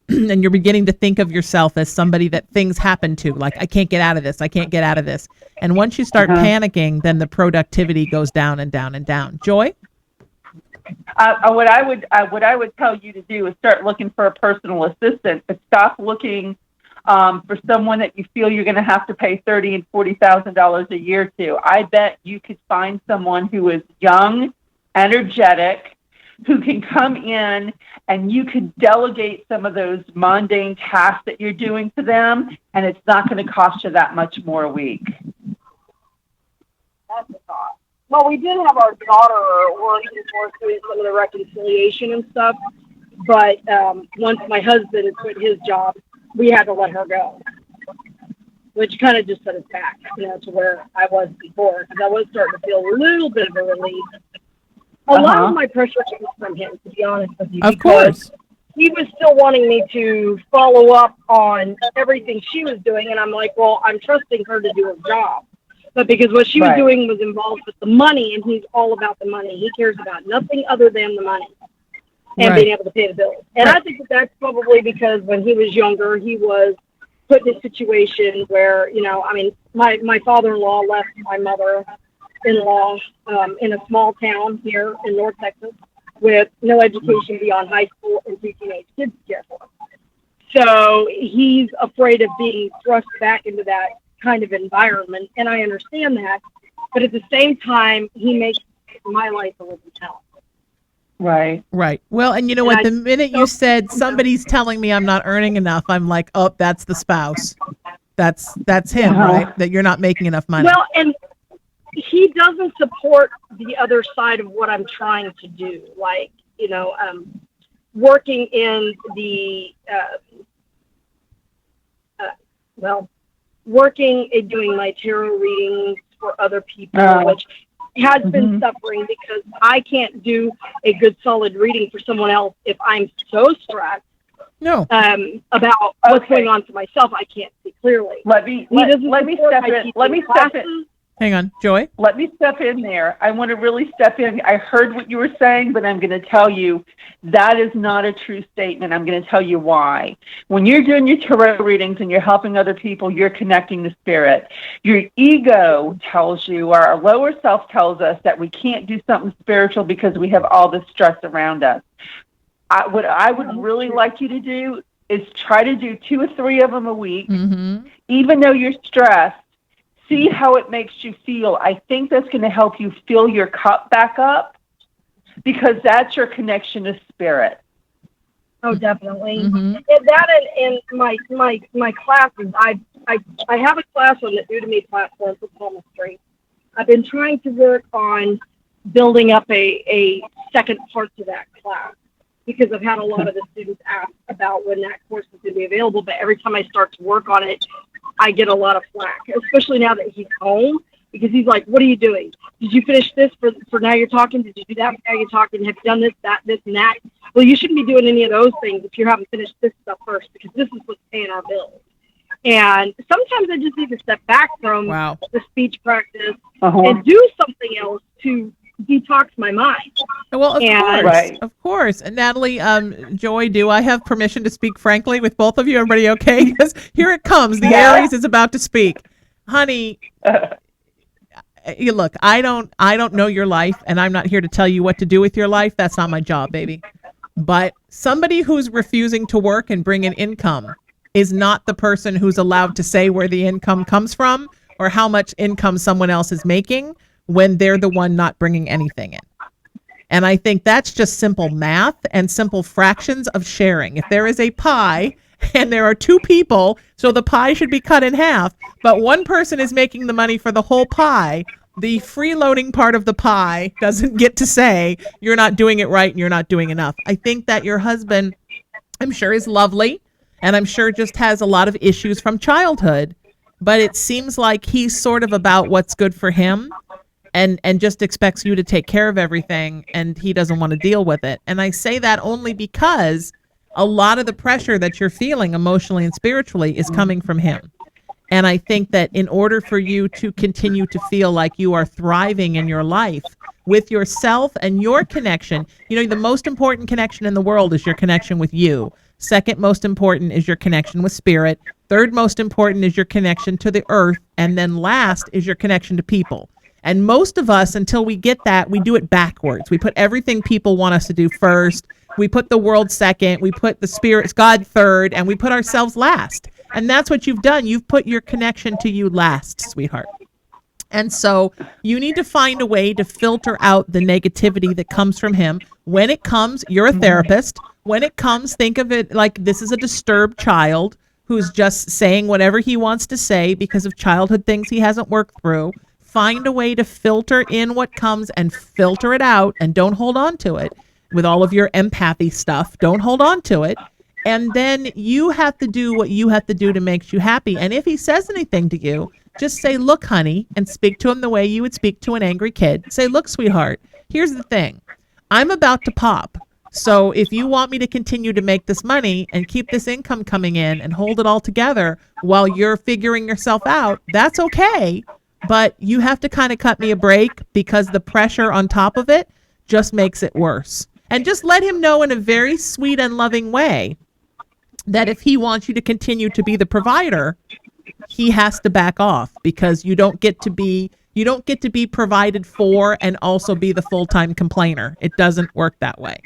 D: And you're beginning to think of yourself as somebody that things happen to, like, I can't get out of this. I can't get out of this. And once you start panicking, then the productivity goes down and down and down. Joy?
E: What I would tell you to do is start looking for a personal assistant, but stop looking for someone that you feel you're going to have to pay $30,000 and $40,000 a year to. I bet you could find someone who is young, energetic, who can come in and you can delegate some of those mundane tasks that you're doing to them, and it's not going to cost you that much more a week.
G: That's a thought. Well, we did have our daughter working for doing some of the reconciliation and stuff, but once my husband quit his job, we had to let her go, which kind of just set us back, to where I was before, because I was starting to feel a little bit of a relief. A lot of my pressure came from him, to be honest with you.
D: Of course.
G: He was still wanting me to follow up on everything she was doing, and I'm like, well, I'm trusting her to do her job. But because what she was doing was involved with the money, and he's all about the money. He cares about nothing other than the money and being able to pay the bills. And I think that's probably because when he was younger, he was put in a situation where, my father-in-law left my mother-in-law in a small town here in North Texas with no education beyond high school and 2 teenage kids to care for. So he's afraid of being thrust back into that kind of environment, and I understand that, but at the same time, he makes my life a living hell.
E: Right.
D: Well, and you know what? The minute you said somebody's telling me I'm not earning enough, I'm like, oh, that's the spouse. That's him, right? That you're not making enough money.
G: Well, and he doesn't support the other side of what I'm trying to do, like, working in the working and doing my tarot readings for other people, which has been suffering because I can't do a good solid reading for someone else if I'm so stressed about what's going on for myself. I can't see clearly.
E: Let me step in. Let me step in.
D: Hang on, Joy.
E: Let me step in there. I want to really step in. I heard what you were saying, but I'm going to tell you that is not a true statement. I'm going to tell you why. When you're doing your tarot readings and you're helping other people, you're connecting to spirit. Your ego tells you, or our lower self tells us, that we can't do something spiritual because we have all this stress around us. What I would really like you to do is try to do 2 or 3 of them a week, even though you're stressed. See how it makes you feel. I think that's going to help you fill your cup back up, because that's your connection to spirit.
G: Oh, definitely. And that and my classes. I have a class on the Udemy platform for palmistry. I've been trying to work on building up a second part to that class, because I've had a lot of the students ask about when that course is going to be available. But every time I start to work on it, I get a lot of flack, especially now that he's home, because he's like, what are you doing? Did you finish this for Now You're Talking? Did you do that for Now You're Talking? Have you done this, and that? Well, you shouldn't be doing any of those things if you haven't finished this stuff first, because this is what's paying our bills. And sometimes I just need to step back from the speech practice and do something else to detox my mind.
D: Well, of course. And Natalie, Joy, do I have permission to speak frankly with both of you? Everybody okay? Because here it comes. The Aries is about to speak. Honey, look, I don't know your life, and I'm not here to tell you what to do with your life. That's not my job, baby. But somebody who's refusing to work and bring in income is not the person who's allowed to say where the income comes from or how much income someone else is making when they're the one not bringing anything in. And I think that's just simple math and simple fractions of sharing. If there is a pie and there are 2 people, so the pie should be cut in half, but one person is making the money for the whole pie, the freeloading part of the pie doesn't get to say, you're not doing it right and you're not doing enough. I think that your husband, I'm sure, is lovely, and I'm sure just has a lot of issues from childhood, but it seems like he's sort of about what's good for him. And just expects you to take care of everything, and he doesn't want to deal with it. And I say that only because a lot of the pressure that you're feeling emotionally and spiritually is coming from him. And I think that in order for you to continue to feel like you are thriving in your life with yourself and your connection, the most important connection in the world is your connection with you. Second most important is your connection with spirit. Third most important is your connection to the earth. And then last is your connection to people. And most of us, until we get that, we do it backwards. We put everything people want us to do first. We put the world second. We put the spirits, God third, and we put ourselves last. And that's what you've done. You've put your connection to you last, sweetheart. And so you need to find a way to filter out the negativity that comes from him. When it comes, you're a therapist. When it comes, think of it like this is a disturbed child who's just saying whatever he wants to say because of childhood things he hasn't worked through. Find a way to filter in what comes and filter it out, and don't hold on to it with all of your empathy stuff. Don't hold on to it. And then you have to do what you have to do to make you happy. And if he says anything to you, just say, look, honey, and speak to him the way you would speak to an angry kid. Say, look, sweetheart, here's the thing. I'm about to pop. So if you want me to continue to make this money and keep this income coming in and hold it all together while you're figuring yourself out, that's okay. But you have to kind of cut me a break, because the pressure on top of it just makes it worse. And just let him know in a very sweet and loving way that if he wants you to continue to be the provider, he has to back off, because you don't get to be provided for and also be the full-time complainer. It doesn't work that way.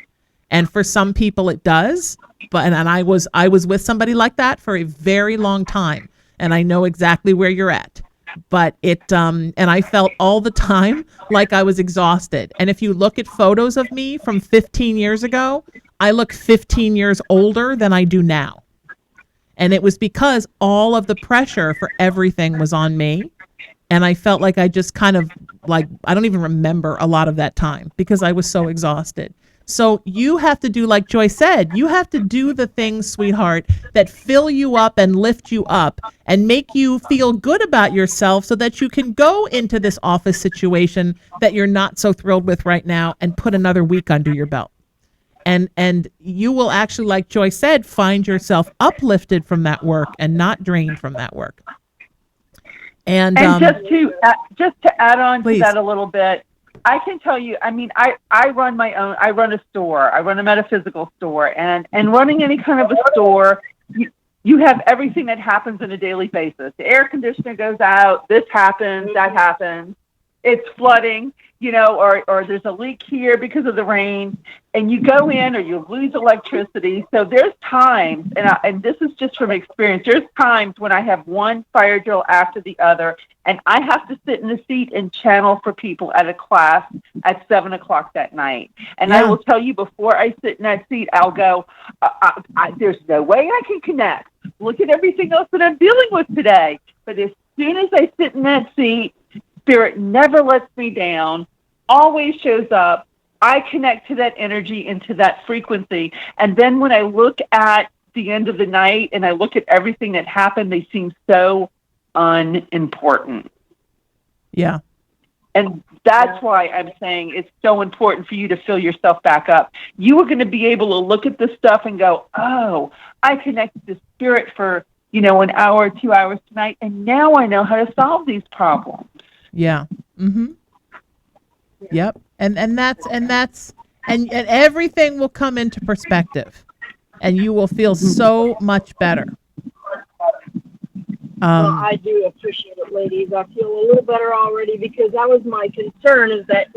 D: And for some people it does, but and I was with somebody like that for a very long time, and I know exactly where you're at. But and I felt all the time like I was exhausted. And if you look at photos of me from 15 years ago, I look 15 years older than I do now. And it was because all of the pressure for everything was on me. And I felt like I just kind of I don't even remember a lot of that time because I was so exhausted. So you have to do, like Joy said, you have to do the things, sweetheart, that fill you up and lift you up and make you feel good about yourself so that you can go into this office situation that you're not so thrilled with right now and put another week under your belt. And you will actually, like Joy said, find yourself uplifted from that work and not drained from that work. And
E: just to add on
D: please.
E: to that a little bit, I can tell you, I mean, I run my own, I run a store, I run a metaphysical store, and running any kind of a store, you have everything that happens on a daily basis. The air conditioner goes out, this happens, that happens, it's flooding, or there's a leak here because of the rain, and you go in or you lose electricity. So there's times, and this is just from experience, there's times when I have one fire drill after the other, and I have to sit in the seat and channel for people at a class at 7:00 that night. And I will tell you, before I sit in that seat, I'll go, there's no way I can connect. Look at everything else that I'm dealing with today. But as soon as I sit in that seat, Spirit never lets me down, always shows up. I connect to that energy and to that frequency. And then when I look at the end of the night and I look at everything that happened, they seem so unimportant.
D: Yeah.
E: And that's why I'm saying it's so important for you to fill yourself back up. You are going to be able to look at this stuff and go, oh, I connected to Spirit for, an hour or 2 hours tonight, and now I know how to solve these problems.
D: Yeah. Mm-hmm. Yep. And everything will come into perspective, and you will feel so much better.
G: Well, I do appreciate it, ladies. I feel a little better already, because that was my concern, is that,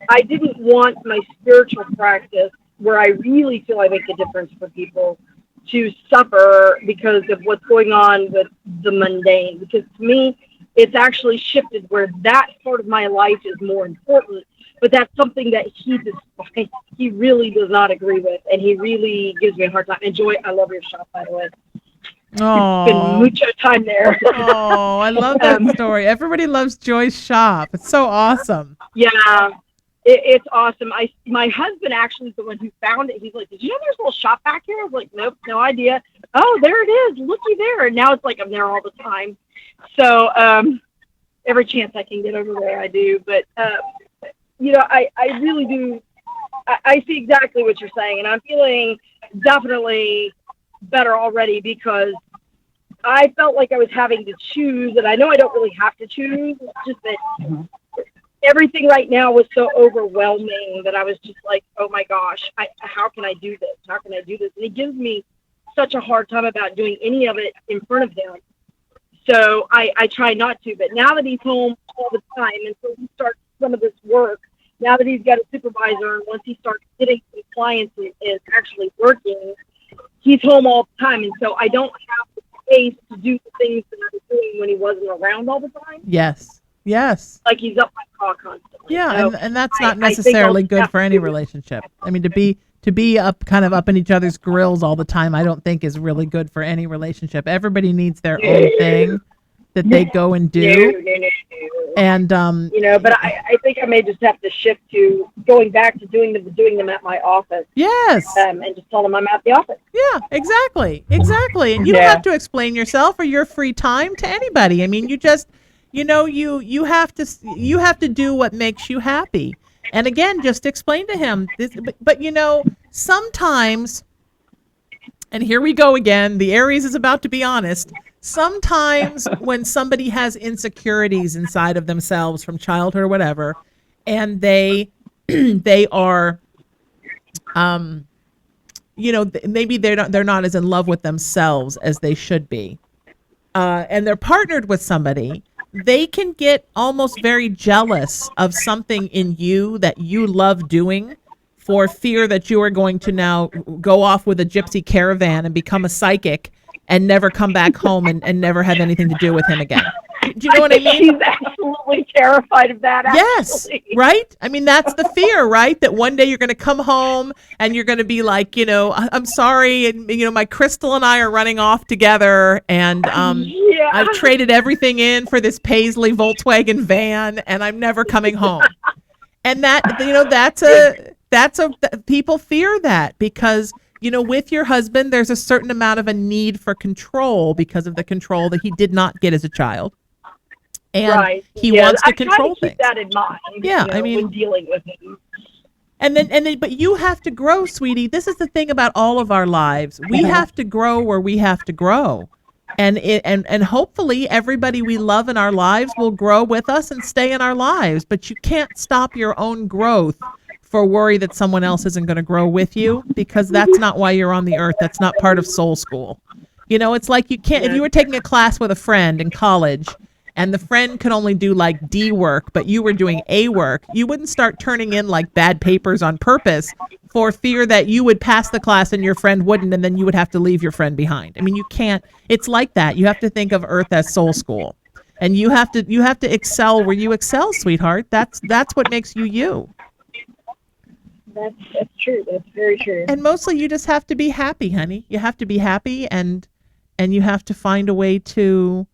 G: I didn't want my spiritual practice, where I really feel I make a difference for people, to suffer because of what's going on with the mundane. Because to me, it's actually shifted where that part of my life is more important. But that's something that he really does not agree with, and he really gives me a hard time. And Joy, I love your shop, by the way.
D: Oh,
G: it's been mucho time there.
D: Oh, I love that story. Everybody loves Joy's shop. It's so awesome.
G: Yeah, it's awesome. My husband actually is the one who found it. He's like, did you know there's a little shop back here? I was like, nope, no idea. Oh, there it is. Looky there. And now it's like I'm there all the time. So every chance I can get over there, I do. But, I really do. I see exactly what you're saying. And I'm feeling definitely better already, because I felt like I was having to choose. And I know I don't really have to choose. It's just that everything right now was so overwhelming that I was just like, oh, my gosh, how can I do this? How can I do this? And he gives me such a hard time about doing any of it in front of him. So I try not to. But now that he's home all the time, and so he starts some of this work, now that he's got a supervisor, and once he starts getting some clients and is actually working, he's home all the time. And so I don't have the space to do the things that I was doing when he wasn't around all the time.
D: Yes. Like
G: he's up my call constantly.
D: Yeah,
G: so
D: and that's not necessarily good for any relationship. I mean, to be up in each other's grills all the time, I don't think is really good for any relationship. Everybody needs their own thing that they go and do.
G: No.
D: And
G: but I think I may just have to shift to going back to doing them at my office.
D: Yes.
G: And just tell them I'm at the office.
D: Yeah, exactly. And you don't have to explain yourself or your free time to anybody. I mean, you just you have to do what makes you happy. And again, just explain to him this, but sometimes, and here we go again, the Aries is about to be honest. Sometimes when somebody has insecurities inside of themselves from childhood or whatever, and they are, maybe they're not as in love with themselves as they should be, and they're partnered with somebody, they can get almost very jealous of something in you that you love doing, for fear that you are going to now go off with a gypsy caravan and become a psychic and never come back home and never have anything to do with him again. Do you know what I mean?
G: She's absolutely terrified of that.
D: Yes, right? I mean, that's the fear, right? That one day you're going to come home and you're going to be like, I'm sorry, and my crystal and I are running off together, and I've traded everything in for this Paisley Volkswagen van, and I'm never coming home. And that, people fear that because, with your husband, there's a certain amount of a need for control because of the control that he did not get as a child. And
G: right.
D: he wants to control
G: keep
D: things.
G: that in mind.
D: Yeah,
G: when dealing with him.
D: And then, but you have to grow, sweetie. This is the thing about all of our lives. We have to grow where we have to grow. And hopefully everybody we love in our lives will grow with us and stay in our lives. But you can't stop your own growth for worry that someone else isn't going to grow with you, because that's not why you're on the earth. That's not part of soul school. It's like you can't, if you were taking a class with a friend in college and the friend could only do like D work, but you were doing A work, you wouldn't start turning in like bad papers on purpose for fear that you would pass the class and your friend wouldn't, and then you would have to leave your friend behind. I mean, you can't, it's like that. You have to think of Earth as soul school. And you have to excel where you excel, sweetheart. That's what makes you you.
G: That's true. That's very true.
D: And mostly you just have to be happy, honey. You have to be happy, and you have to find a way to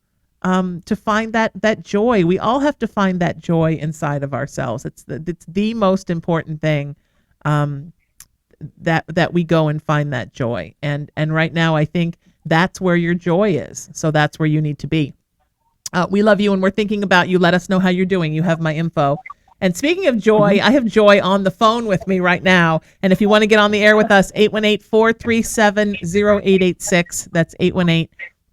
D: find that joy. We all have to find that joy inside of ourselves. It's the most important thing, that we go and find that joy. And right now I think that's where your joy is. So that's where you need to be. We love you and we're thinking about you. Let us know how you're doing. You have my info. And speaking of joy, I have Joy on the phone with me right now. And if you want to get on the air with us, 818-437-0886. That's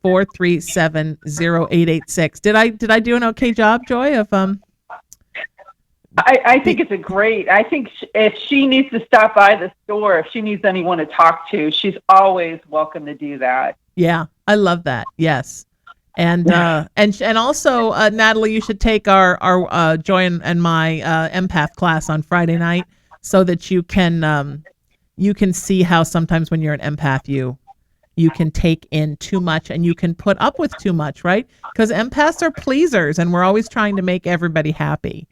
D: 818-437-0886. Did I do an okay job, Joy, of
E: I think it's I think if she needs to stop by the store, if she needs anyone to talk to, she's always welcome to do that.
D: Yeah, I love that. Yes. And also, Natalie, you should take our Joy and my empath class on Friday night so that you can see how sometimes when you're an empath, you can take in too much and you can put up with too much, right? Because empaths are pleasers and we're always trying to make everybody happy.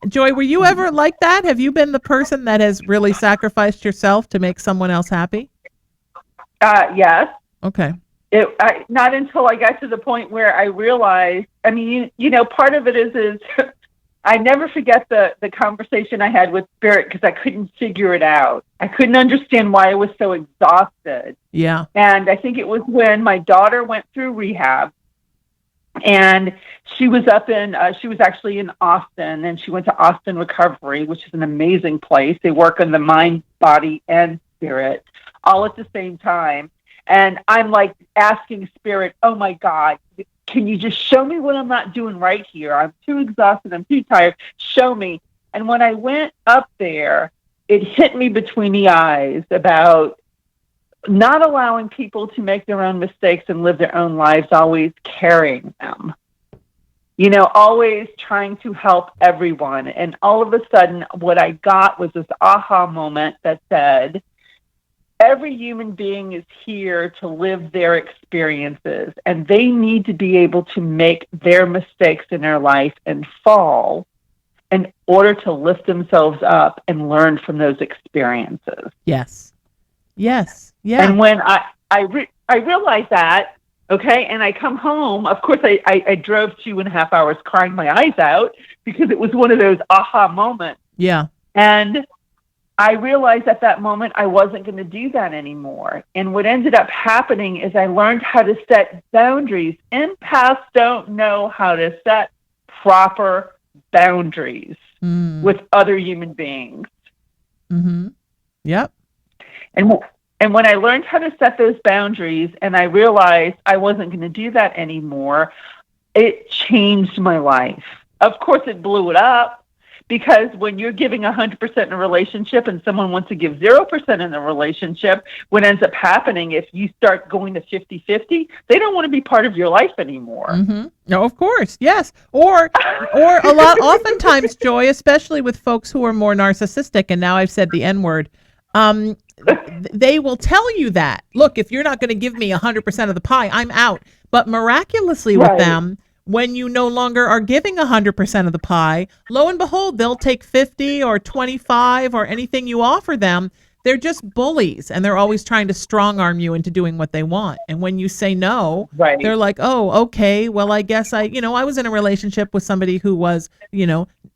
D: Joy, were you ever like that? Have you been the person that has really sacrificed yourself to make someone else happy?
E: Yes.
D: Okay.
E: Not until I got to the point where I realized, I mean, part of it is I never forget the conversation I had with Spirit because I couldn't figure it out. I couldn't understand why I was so exhausted.
D: Yeah.
E: And I think it was when my daughter went through rehab, and she was she was actually in Austin, and she went to Austin Recovery, which is an amazing place. They work on the mind, body, and spirit all at the same time. And I'm like asking Spirit, oh my God, can you just show me what I'm not doing right here? I'm too exhausted. I'm too tired. Show me. And when I went up there, it hit me between the eyes about not allowing people to make their own mistakes and live their own lives, always carrying them. Always trying to help everyone. And all of a sudden, what I got was this aha moment that said, every human being is here to live their experiences, and they need to be able to make their mistakes in their life and fall in order to lift themselves up and learn from those experiences.
D: Yes. Yes. Yeah.
E: And when I realized that, okay, and I come home, of course, I drove 2.5 hours crying my eyes out because it was one of those aha moments.
D: Yeah.
E: And I realized at that moment I wasn't going to do that anymore. And what ended up happening is I learned how to set boundaries. Empaths don't know how to set proper boundaries with other human beings.
D: Mm-hmm. Yep.
E: And when I learned how to set those boundaries and I realized I wasn't going to do that anymore, it changed my life. Of course, it blew it up. Because when you're giving 100% in a relationship and someone wants to give 0% in a relationship, what ends up happening if you start going to 50-50, they don't want to be part of your life anymore.
D: Mm-hmm. No, of course, yes. Or a lot, oftentimes, Joy, especially with folks who are more narcissistic, and now I've said the N-word, they will tell you that, look, if you're not going to give me 100% of the pie, I'm out. But miraculously with them, when you no longer are giving 100% of the pie, lo and behold, they'll take 50 or 25 or anything you offer them. They're just bullies, and they're always trying to strong arm you into doing what they want. And when you say no, they're like, oh, okay, well, I guess I was in a relationship with somebody who was,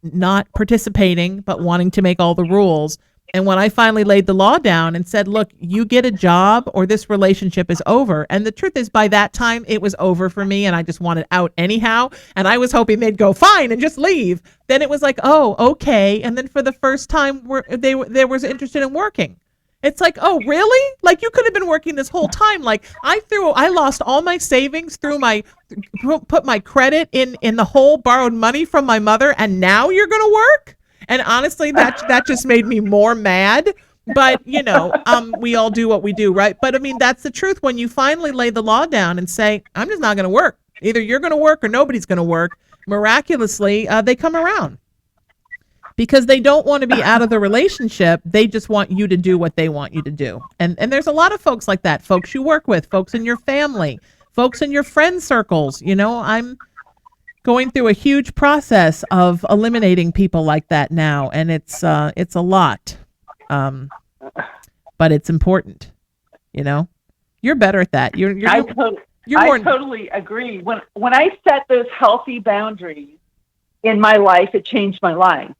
D: not participating, but wanting to make all the rules. And when I finally laid the law down and said, look, you get a job or this relationship is over. And the truth is, by that time, it was over for me and I just wanted out anyhow. And I was hoping they'd go fine and just leave. Then it was like, oh, okay. And then for the first time, they was interested in working. It's like, oh, really? Like you could have been working this whole time. Like I lost all my savings put my credit in the hole, borrowed money from my mother. And now you're going to work? And honestly, that just made me more mad. But, we all do what we do, right? But I mean, that's the truth. When you finally lay the law down and say, I'm just not going to work. Either you're going to work or nobody's going to work. Miraculously, they come around because they don't want to be out of the relationship. They just want you to do what they want you to do. And there's a lot of folks like that, folks you work with, folks in your family, folks in your friend circles. I'm going through a huge process of eliminating people like that now, and it's a lot, but it's important. You're better at that.
E: I totally agree. When I set those healthy boundaries in my life, it changed my life.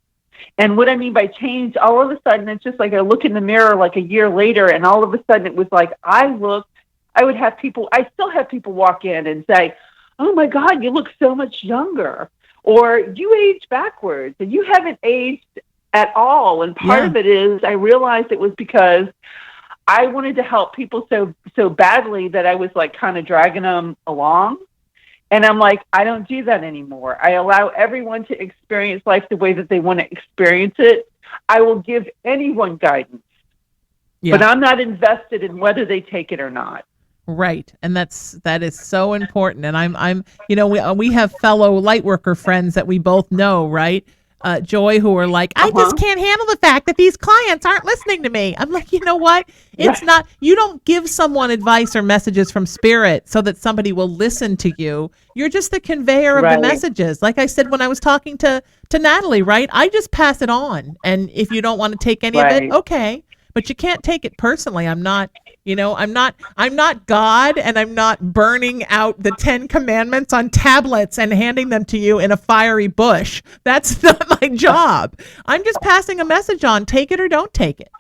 E: And what I mean by change, all of a sudden, it's just like I look in the mirror like a year later, and all of a sudden it was like I still have people walk in and say, oh my God, you look so much younger, or you age backwards, and you haven't aged at all. And part of it is I realized it was because I wanted to help people so badly that I was like kind of dragging them along. And I'm like, I don't do that anymore. I allow everyone to experience life the way that they want to experience it. I will give anyone guidance, but I'm not invested in whether they take it or not.
D: Right. And that is so important. And I'm we have fellow light worker friends that we both know, right? Joy, who are like, I just can't handle the fact that these clients aren't listening to me. I'm like, you know what? It's not, you don't give someone advice or messages from spirit so that somebody will listen to you. You're just the conveyor of the messages. Like I said, when I was talking to Natalie, right? I just pass it on. And if you don't want to take any of it, okay. But you can't take it personally. I'm not God, and I'm not burning out the 10 commandments on tablets and handing them to you in a fiery bush. That's not my job. I'm just passing a message on. Take it or don't take it.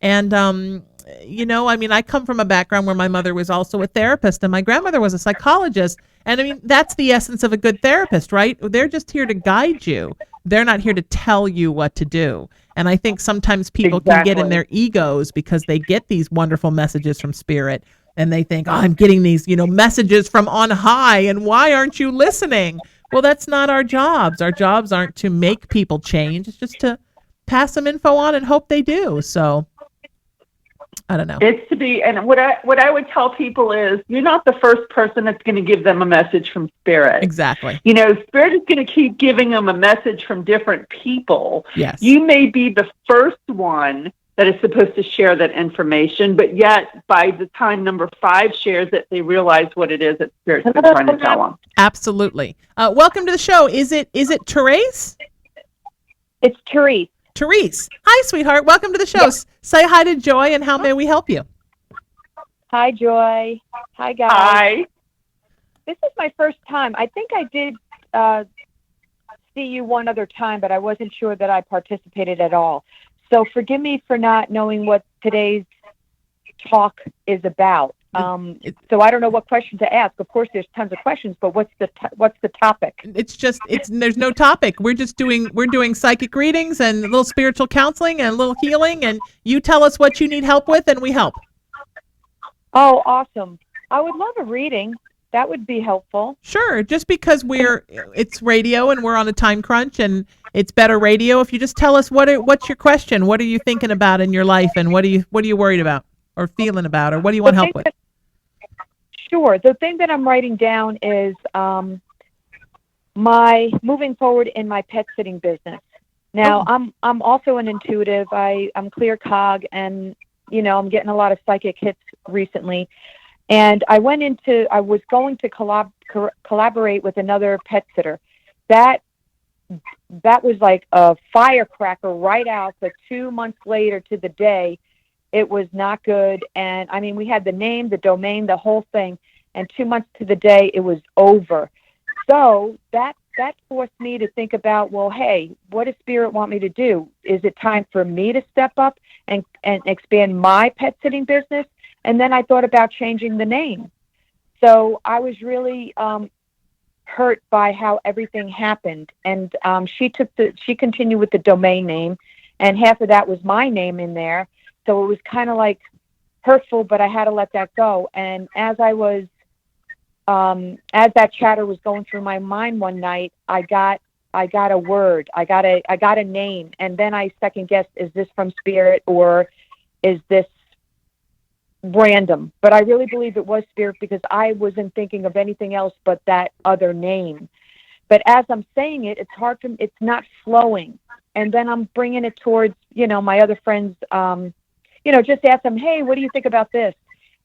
D: And, I come from a background where my mother was also a therapist and my grandmother was a psychologist. And I mean, that's the essence of a good therapist, right? They're just here to guide you. They're not here to tell you what to do. And I think sometimes people can get in their egos because they get these wonderful messages from spirit and they think, oh, I'm getting these, messages from on high, and why aren't you listening? Well, that's not our jobs. Our jobs aren't to make people change. It's just to pass some info on and hope they do. So I don't know.
E: It's to be, and what I would tell people is, you're not the first person that's going to give them a message from spirit.
D: Exactly.
E: Spirit is going to keep giving them a message from different people.
D: Yes.
E: You may be the first one that is supposed to share that information, but yet by the time number 5 shares it, they realize what it is that Spirit's been trying to tell them.
D: Absolutely. Welcome to the show. Is it Therese?
F: It's Therese.
D: Therese. Hi, sweetheart. Welcome to the show. Yes. Say hi to Joy, and how may we help you?
F: Hi, Joy. Hi, guys.
E: Hi.
F: This is my first time. I think I did see you one other time, but I wasn't sure that I participated at all. So forgive me for not knowing what today's talk is about. So I don't know what question to ask. Of course, there's tons of questions, but what's the topic?
D: There's no topic. We're doing psychic readings and a little spiritual counseling and a little healing, and you tell us what you need help with, and we help.
F: Oh, awesome! I would love a reading. That would be helpful.
D: Sure. Just because it's radio and we're on a time crunch and it's better radio. If you just tell us what's your question, what are you thinking about in your life, and what are you worried about or feeling about, or what do you want help with?
F: Sure. The thing that I'm writing down is my moving forward in my pet sitting business. Now, I'm also an intuitive. I'm clear cog, and I'm getting a lot of psychic hits recently. And I was going to collaborate with another pet sitter. That was like a firecracker right out. But 2 months later to the day, it was not good. And I mean, we had the name, the domain, the whole thing. And 2 months to the day, it was over. So that
H: that forced me to think about, well, hey, what does Spirit want me to do? Is it time for me to step up and expand my pet sitting business? And then I thought about changing the name. So I was really hurt by how everything happened. And she continued with the domain name, and half of that was my name in there. So it was kind of like hurtful, but I had to let that go. And as that chatter was going through my mind one night, I got a word, I got a name, and then I second guessed: is this from Spirit or is this random? But I really believe it was Spirit, because I wasn't thinking of anything else but that other name. But as I'm saying it, it's not flowing. And then I'm bringing it towards, my other friends, just ask them, hey, what do you think about this?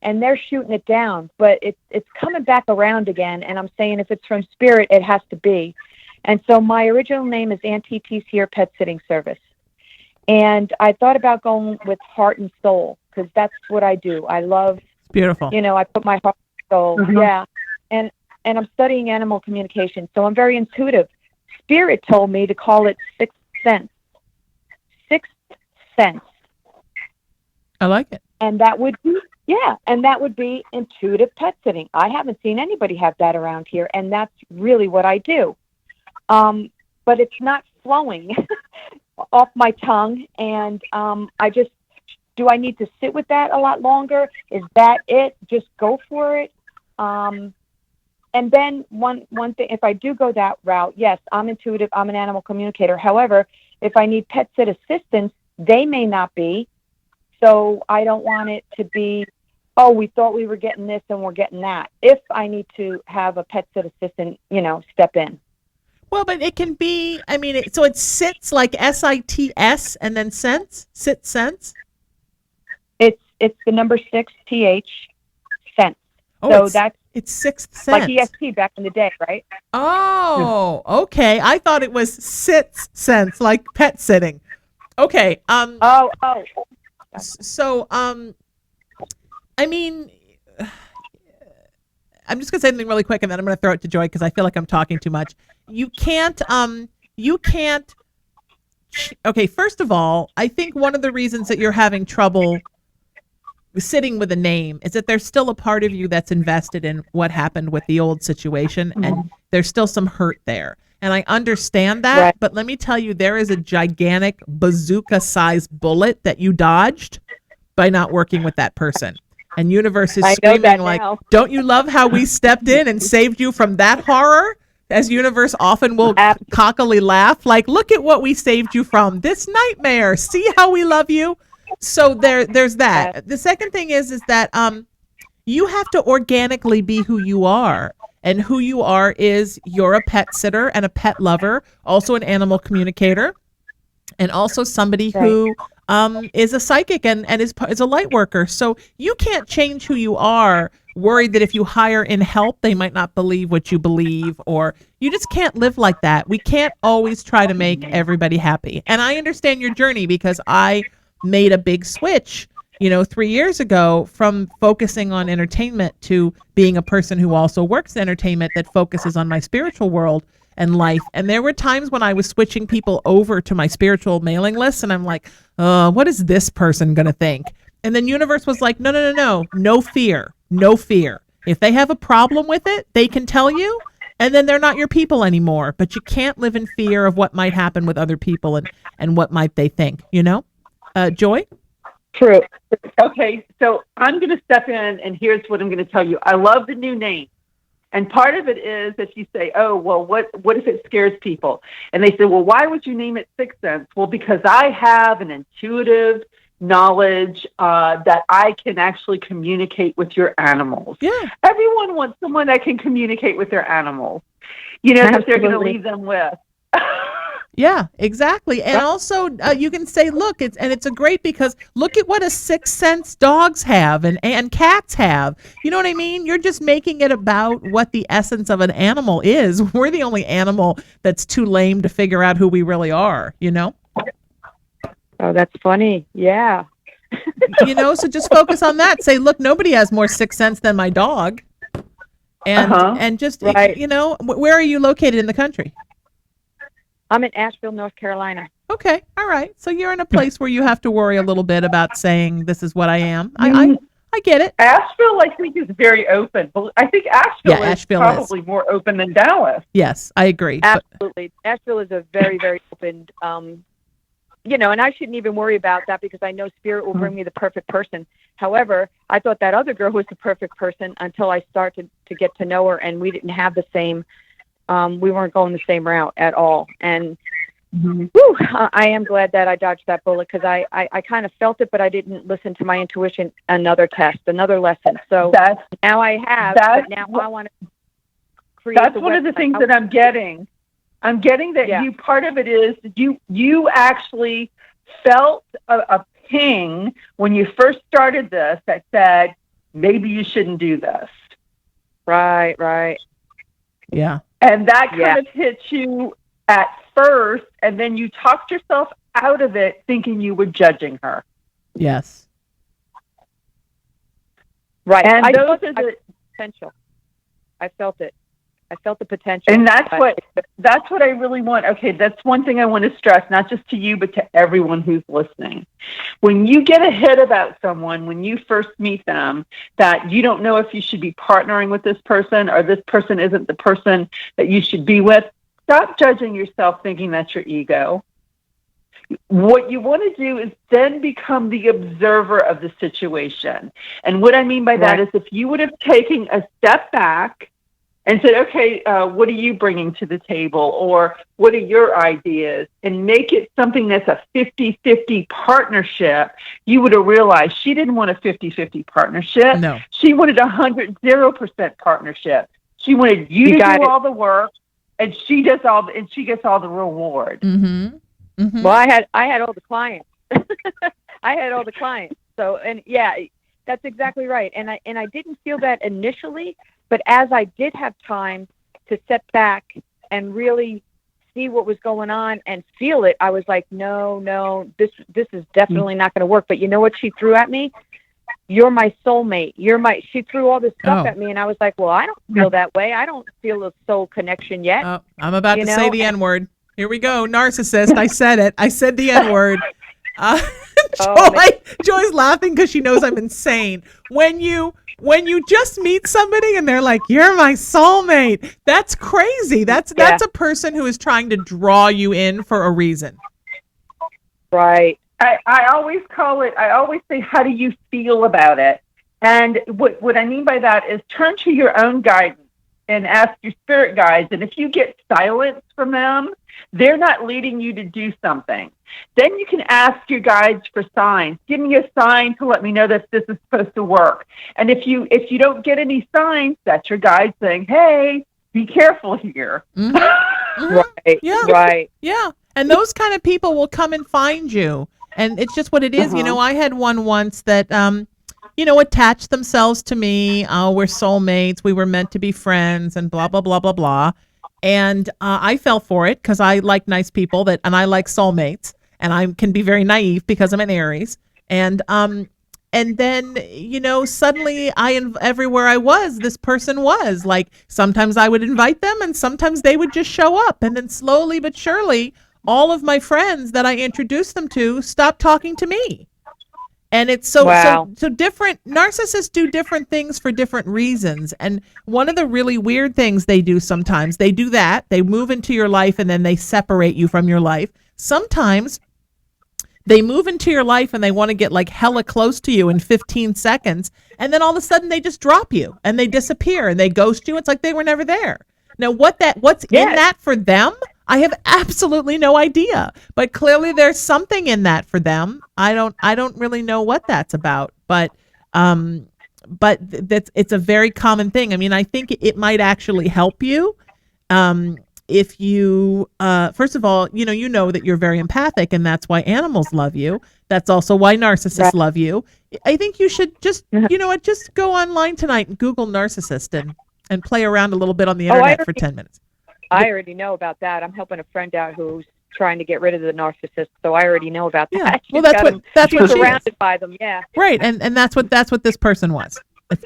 H: And they're shooting it down, but it's coming back around again. And I'm saying, if it's from Spirit, it has to be. And so my original name is Auntie T's Here Pet Sitting Service. And I thought about going with heart and soul, because that's what I do. I love,
D: It's beautiful.
H: I put my heart and soul.
E: Mhm.
H: Yeah. And I'm studying animal communication, so I'm very intuitive. Spirit told me to call it Sixth Sense. Sixth Sense.
D: I like it.
H: And that would be intuitive pet sitting. I haven't seen anybody have that around here, and that's really what I do. But it's not flowing off my tongue, and do I need to sit with that a lot longer? Is that it? Just go for it. And then one thing, if I do go that route, yes, I'm intuitive. I'm an animal communicator. However, if I need pet sit assistance, they may not be. So I don't want it to be, oh, we thought we were getting this and we're getting that. If I need to have a pet sit assistant, step in.
D: Well, but it can be, so it sits like SITS and then sense? Sit sense?
H: It's the number 6 TH sense.
D: Oh,
H: so
D: it's Sixth Sense.
H: like ESP back in the day, right?
D: Oh, okay. I thought it was Sits Sense, like pet sitting. Okay.
H: Oh.
D: So, I'm just gonna say something really quick, and then I'm gonna throw it to Joy because I feel like I'm talking too much. You can't. Okay, first of all, I think one of the reasons that you're having trouble sitting with a name is that there's still a part of you that's invested in what happened with the old situation, and there's still some hurt there. And I understand that,
H: Right.
D: but let me tell you, there is a gigantic bazooka-sized bullet that you dodged by not working with that person. And Universe is
H: I know
D: screaming
H: that
D: like,
H: now.
D: don't you love how we stepped in and saved you from that horror? As Universe often will cockily laugh, like, look at what we saved you from. This nightmare. See how we love you? So there's that.
H: Yes.
D: The second thing is that you have to organically be who you are. And who you are is you're a pet sitter and a pet lover, also an animal communicator, and also somebody who is a psychic and is a light worker. So you can't change who you are, worried that if you hire in help, they might not believe what you believe, or you just can't live like that. We can't always try to make everybody happy. And I understand your journey because I made a big switch 3 years ago from focusing on entertainment to being a person who also works in entertainment that focuses on my spiritual world and life. And there were times when I was switching people over to my spiritual mailing list and I'm like, what is this person going to think? And then Universe was like, no fear. If they have a problem with it, they can tell you, and then they're not your people anymore. But you can't live in fear of what might happen with other people and what might they think, Joy?
E: True. Okay, so I'm going to step in, and here's what I'm going to tell you. I love the new name. And part of it is that you say, oh, well, what if it scares people? And they say, well, why would you name it Sixth Sense? Well, because I have an intuitive knowledge that I can actually communicate with your animals.
D: Yeah.
E: Everyone wants someone that can communicate with their animals, that they're going to leave them with.
D: Yeah, exactly. And also you can say, look, it's a great because look at what a sixth sense dogs have and cats have. You know what I mean? You're just making it about what the essence of an animal is. We're the only animal that's too lame to figure out who we really are,
H: Oh, that's funny. Yeah.
D: So just focus on that. Say, look, nobody has more sixth sense than my dog. and
E: Uh-huh.
D: and just
H: Right.
D: where are you located in the country?
H: I'm in Asheville, North Carolina.
D: Okay, all right. So you're in a place where you have to worry a little bit about saying this is what I am. I get it.
E: Asheville, I think, is very open. I think Asheville is
D: Asheville
E: probably more open than Dallas.
D: Yes, I agree.
H: Absolutely. Asheville is a very, very open, and I shouldn't even worry about that because I know Spirit will bring me the perfect person. However, I thought that other girl was the perfect person until I started to get to know her, and we didn't have the same, we weren't going the same route at all. And I am glad that I dodged that bullet because I kind of felt it, but I didn't listen to my intuition. Another test, another lesson. So now I have, but now I want to create.
E: That's one of the things that I'm getting. I'm getting that you, part of it is you actually felt a ping when you first started this that said, maybe you shouldn't do this.
H: Right.
D: Yeah.
E: And that kind of hit you at first, and then you talked yourself out of it thinking you were judging her.
D: Yes.
H: Right.
E: And
H: I
E: those
H: felt
E: are
H: the potential. I felt it. I felt the potential.
E: And that's what I really want. Okay, that's one thing I want to stress, not just to you, but to everyone who's listening. When you get a hit about someone, when you first meet them, that you don't know if you should be partnering with this person or this person isn't the person that you should be with, stop judging yourself thinking that's your ego. What you want to do is then become the observer of the situation. And what I mean by that is if you would have taken a step back and said, okay, what are you bringing to the table? Or what are your ideas? And make it something that's a 50-50 partnership, you would have realized she didn't want a 50-50 partnership.
D: No.
E: She wanted 0% partnership. She wanted you to do all the work, and she gets all the reward.
D: Mm-hmm. Mm-hmm.
H: Well, I had all the clients. I had all the clients. So, and that's exactly right. And I didn't feel that initially, but as I did have time to step back and really see what was going on and feel it, I was like, no, this is definitely not going to work. But you know what she threw at me? You're my soulmate. She threw all this stuff at me, and I was like, well, I don't feel that way. I don't feel a soul connection yet.
D: I'm about to say the N-word. Here we go, narcissist. I said it. I said the N-word. Joy's laughing because she knows I'm insane. When you just meet somebody and they're like, "You're my soulmate," that's crazy. That's a person who is trying to draw you in for a reason.
H: Right.
E: I always say, how do you feel about it? And what I mean by that is turn to your own guidance and ask your spirit guides. And if you get silence from them, they're not leading you to do something. Then you can ask your guides for signs. Give me a sign to let me know that this is supposed to work. And if you don't get any signs, that's your guide saying, hey, be careful here.
D: Mm-hmm. Mm-hmm.
H: Right.
D: Yeah.
H: Right.
D: Yeah. And those kind of people will come and find you. And it's just what it is. I had one once that, attached themselves to me. We're soulmates. We were meant to be friends and blah, blah, blah, blah, blah. And I fell for it because I like nice people and I like soulmates. And I can be very naive because I'm an Aries. And then, suddenly everywhere I was, this person was like, sometimes I would invite them and sometimes they would just show up. And then slowly but surely, all of my friends that I introduced them to stopped talking to me. And it's so different. Narcissists do different things for different reasons. And one of the really weird things they do sometimes, they do that. They move into your life and then they separate you from your life. Sometimes they move into your life and they want to get like hella close to you in 15 seconds. And then all of a sudden they just drop you and they disappear and they ghost you. It's like they were never there. Now, what's in that for them? I have absolutely no idea, but clearly there's something in that for them. I don't really know what that's about, but it's a very common thing. I mean, I think it might actually help you if you first of all, you know that you're very empathic, and that's why animals love you. That's also why narcissists love you. I think you should just just go online tonight and Google narcissist and play around a little bit on the internet for 10 minutes.
H: I already know about that. I'm helping a friend out who's trying to get rid of the narcissist, so I already know about that.
D: Well, that's what
H: she's surrounded by them. Yeah.
D: Right, and that's what this person was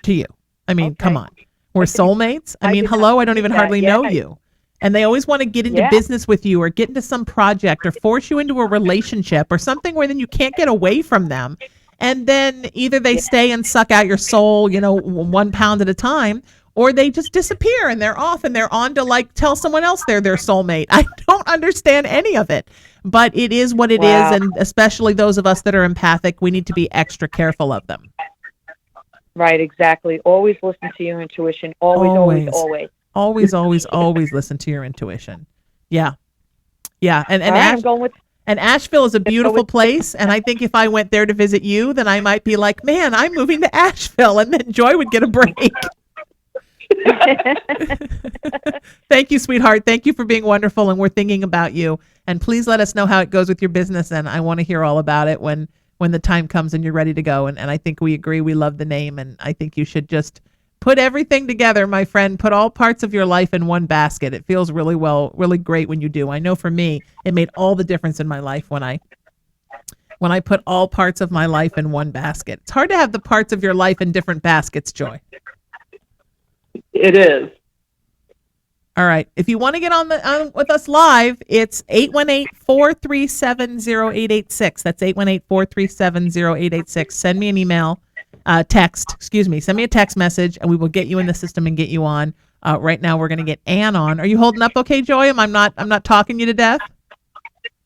D: to you. I mean, come on. We're soulmates. I mean,
H: did not
D: hello, I don't
H: believe
D: even
H: that.
D: hardly
H: Yeah.
D: know you. And they always want to get into
H: Yeah.
D: business with you or get into some project or force you into a relationship or something where then you can't get away from them. And then either they stay and suck out your soul, 1 pound at a time, or they just disappear and they're off and they're on to like tell someone else they're their soulmate. I don't understand any of it, but it is what it is.
H: Wow.
D: And especially those of us that are empathic, we need to be extra careful of them.
H: Right, exactly. Always listen to your intuition. Always, always, always.
D: Always, always, always listen to your intuition. Yeah. Yeah. And
H: All right, I'm going with
D: and Asheville is a beautiful place. And I think if I went there to visit you, then I might be like, man, I'm moving to Asheville. And then Joy would get a break. Thank you, sweetheart. Thank you for being wonderful. And we're thinking about you. And please let us know how it goes with your business. And I want to hear all about it when the time comes and you're ready to go. And I think we agree. We love the name. And I think you should just put everything together, my friend. Put all parts of your life in one basket. It feels really great when you do. I know for me, it made all the difference in my life when I put all parts of my life in one basket. It's hard to have the parts of your life in different baskets, Joy.
E: It is.
D: All right. If you want to get on with us live, it's 818-437-0886. That's 818-437-0886. Send me an email, send me a text message, and we will get you in the system and get you on. Right now, we're going to get Ann on. Are you holding up okay, Joy? I'm not talking you to death?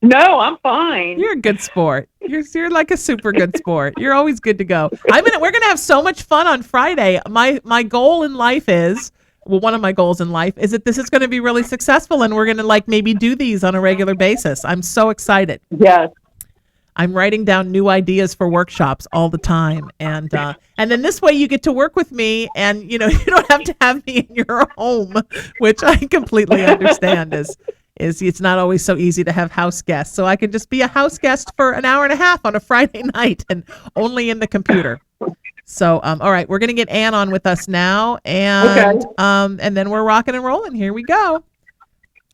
E: No, I'm fine.
D: You're a good sport. You're like a super good sport. You're always good to go. We're going to have so much fun on Friday. My goal in life is, one of my goals in life is that this is going to be really successful and we're going to like maybe do these on a regular basis. I'm so excited.
E: Yes.
D: I'm writing down new ideas for workshops all the time. And then this way you get to work with me and, you don't have to have me in your home, which I completely understand is it's not always so easy to have house guests. So I can just be a house guest for an hour and a half on a Friday night and only in the computer. So, all right, we're going to get Ann on with us now. And, and then we're rocking and rolling. Here we go.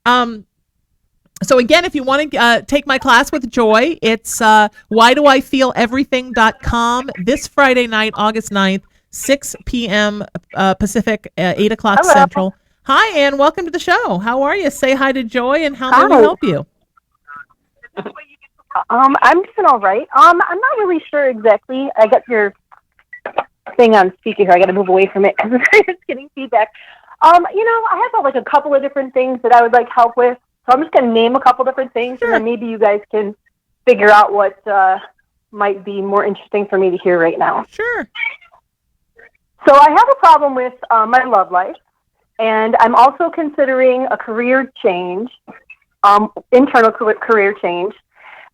D: So again, if you want to take my class with Joy, it's whydoifeeleverything.com this Friday night, August 9th, 6 p.m. Pacific, 8 o'clock
F: Hello.
D: Central. Hi, Ann. Welcome to the show. How are you? Say hi to Joy and how may we help you?
F: I'm doing all right. I'm not really sure exactly. I got your thing on speaker here. I got to move away from it because it's getting feedback. I have like a couple of different things that I would like help with. So I'm just going to name a couple different things, and then maybe you guys can figure out what might be more interesting for me to hear right now.
D: Sure.
F: So I have a problem with my love life, and I'm also considering a career change, internal career change.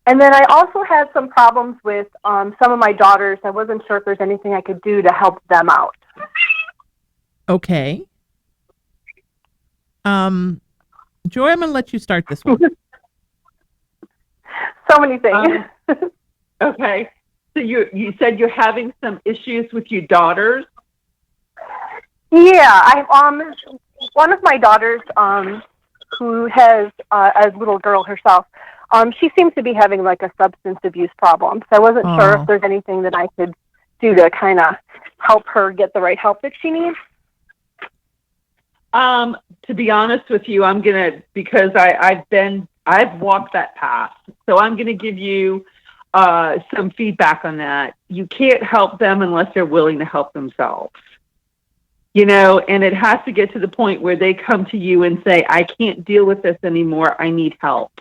F: And then I also had some problems with some of my daughters. I wasn't sure if there's anything I could do to help them out.
D: Okay. Joy, I'm going to let you start this one.
F: So many things.
E: Okay. So you said you're having some issues with your daughters?
F: Yeah, one of my daughters, who has a little girl herself, she seems to be having like a substance abuse problem. So I wasn't sure if there's anything that I could do to kind of help her get the right help that she needs.
E: To be honest with you, because I've walked that path. So I'm going to give you some feedback on that. You can't help them unless they're willing to help themselves. And it has to get to the point where they come to you and say, I can't deal with this anymore. I need help.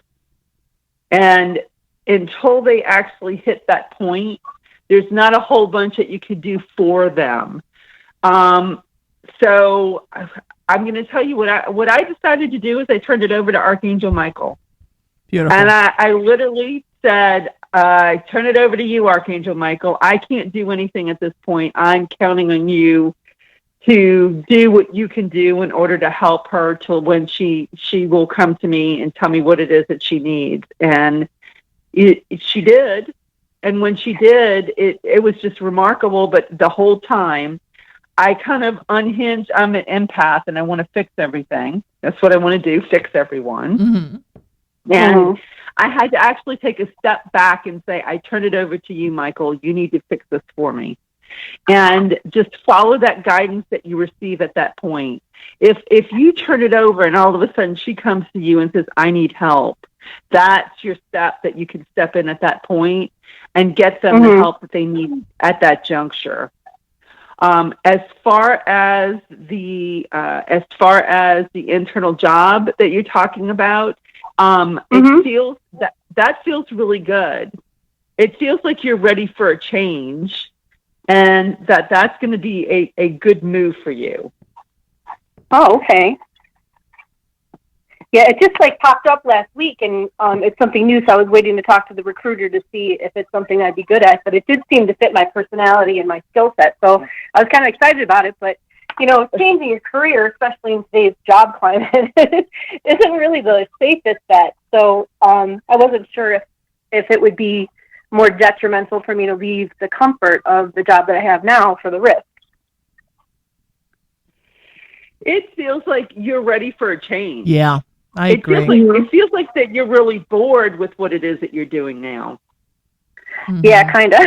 E: And until they actually hit that point, there's not a whole bunch that you could do for them. So I'm going to tell you what I decided to do is I turned it over to Archangel Michael.
D: Beautiful.
E: And I literally said, turn it over to you, Archangel Michael. I can't do anything at this point. I'm counting on you to do what you can do in order to help her till when she will come to me and tell me what it is that she needs. And she did. And when she did, it was just remarkable. But the whole time, I kind of unhinged. I'm an empath, and I want to fix everything. That's what I want to do, fix everyone.
D: Mm-hmm.
E: And I had to actually take a step back and say, I turn it over to you, Michael. You need to fix this for me. and just follow that guidance that you receive at that point. If you turn it over and all of a sudden she comes to you and says, I need help, that's your step that you can step in at that point and get them the help that they need at that juncture. As far as the internal job that you're talking about, it feels that feels really good. It feels like you're ready for a change, and that's going to be a good move for you.
F: Oh, okay. Yeah, it just like popped up last week, and it's something new, so I was waiting to talk to the recruiter to see if it's something I'd be good at, but it did seem to fit my personality and my skill set, so I was kind of excited about it. But, you know, changing your career, especially in today's job climate, isn't really the safest bet, so I wasn't sure if it would be more detrimental for me to leave the comfort of the job that I have now for the risk.
E: It feels like you're ready for a change.
D: Yeah. I agree.
E: It feels like that you're really bored with what it is that you're doing now.
D: Mm-hmm.
F: Yeah, kind of.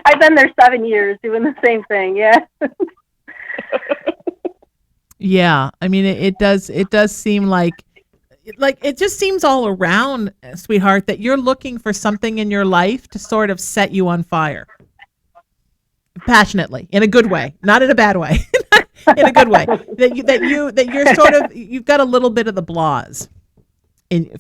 F: I've been there 7 years doing the same thing. Yeah.
D: Yeah. I mean, it does seem like it just seems all around, sweetheart, that you're looking for something in your life to sort of set you on fire. Passionately, in a good way, not in a bad way. In a good way, that you're sort of, you've got a little bit of the blahs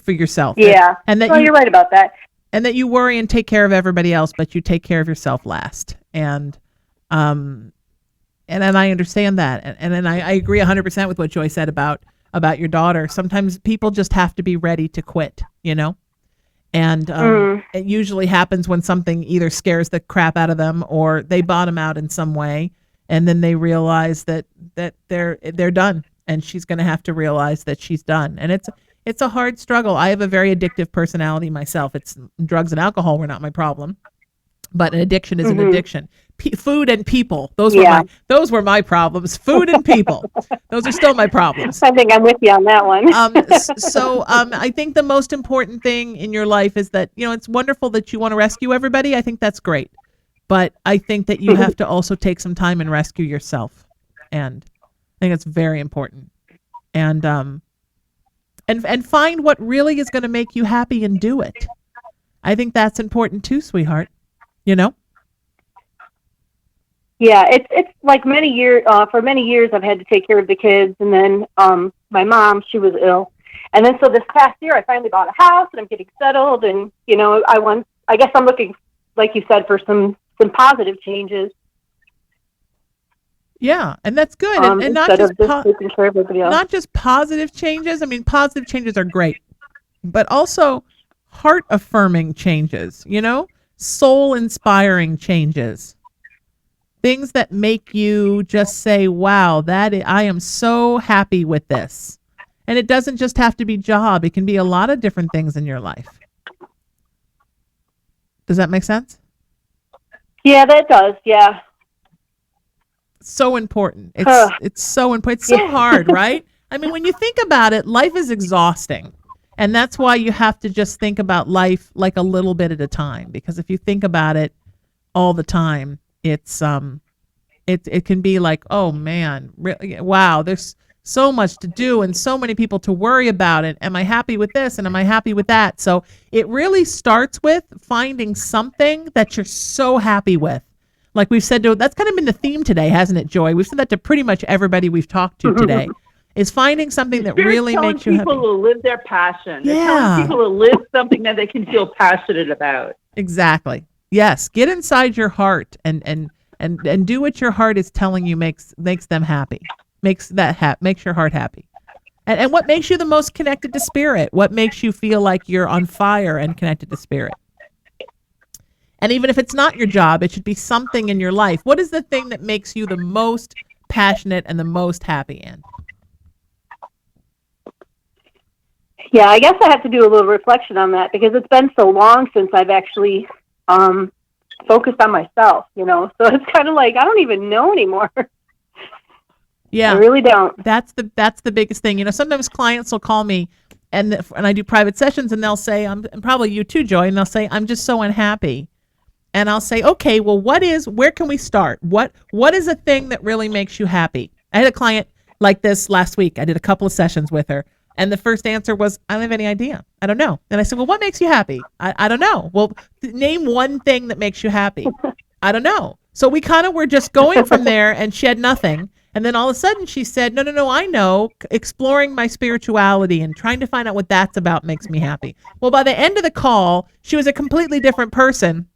D: for yourself.
F: Yeah,
D: and that
F: you're right about that.
D: And that you worry and take care of everybody else, but you take care of yourself last. And I understand that, and I agree 100% with what Joy said about your daughter. Sometimes people just have to be ready to quit, you know. And it usually happens when something either scares the crap out of them or they bottom out in some way. And then they realize that they're done, and she's going to have to realize that she's done. And it's a hard struggle. I have a very addictive personality myself. It's drugs and alcohol were not my problem, but an addiction is an addiction. Food and people, those were my problems. Food and people, those are still my problems.
F: I think I'm with you on that one.
D: I think the most important thing in your life is that, you know, it's wonderful that you want to rescue everybody. I think that's great. But I think that you have to also take some time and rescue yourself. And I think it's very important. And find what really is going to make you happy and do it. I think that's important too, sweetheart. You know?
F: Yeah, it's like many years, for many years I've had to take care of the kids, and then my mom, she was ill. And then so this past year I finally bought a house and I'm getting settled, and, you know, I guess I'm looking, like you said, for some positive changes.
D: Yeah, and that's good. And not just taking care of everybody else. Not just positive changes. I mean, positive changes are great, but also heart affirming changes, you know, soul inspiring changes. Things that make you just say, wow, I am so happy with this. And it doesn't just have to be job. It can be a lot of different things in your life. Does that make sense? Yeah,
F: that does. Yeah.
D: So important. It's so important. It's so hard, right? I mean, when you think about it, life is exhausting. And that's why you have to just think about life like a little bit at a time. Because if you think about it all the time, it can be like, oh man, really, wow, there's so much to do and so many people to worry about it. Am I happy with this? And am I happy with that? So it really starts with finding something that you're so happy with. Like we've said, that's kind of been the theme today, hasn't it, Joy? We've said that to pretty much everybody we've talked to today, is finding something that really makes you happy.
E: People to live their passion. Yeah. They're telling people to live something that they can feel passionate about.
D: Exactly. Yes. Get inside your heart and do what your heart is telling you makes them happy. Makes your heart happy. And what makes you the most connected to spirit? What makes you feel like you're on fire and connected to spirit? And even if it's not your job, it should be something in your life. What is the thing that makes you the most passionate and the most happy, Ann?
F: Yeah, I guess I have to do a little reflection on that because it's been so long since I've actually focused on myself, you know. So it's kind of like I don't even know anymore.
D: Yeah,
F: I really don't.
D: That's the biggest thing. You know, sometimes clients will call me and I do private sessions and they'll say, and probably you too, Joy, and they'll say, I'm just so unhappy. and I'll say, okay, well, where can we start? What is a thing that really makes you happy? I had a client like this last week. I did a couple of sessions with her. And the first answer was, I don't have any idea. I don't know. And I said, well, what makes you happy? I don't know. Well, name one thing that makes you happy. I don't know. So we kind of were just going from there, and she had nothing. And then all of a sudden she said, no, I know. Exploring my spirituality and trying to find out what that's about makes me happy. Well, by the end of the call, she was a completely different person.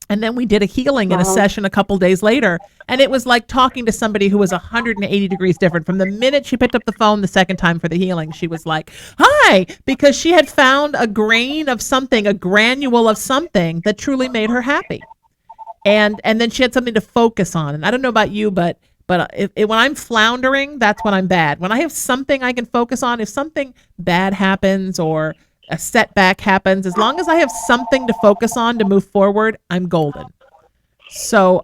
D: And then we did a healing in a session a couple days later. And it was like talking to somebody who was 180 degrees different. From the minute she picked up the phone the second time for the healing, she was like, hi, because she had found a grain of something, a granule of something that truly made her happy. And then she had something to focus on. And I don't know about you, but when I'm floundering, that's when I'm bad. When I have something I can focus on, if something bad happens or a setback happens, as long as I have something to focus on to move forward, I'm golden. So,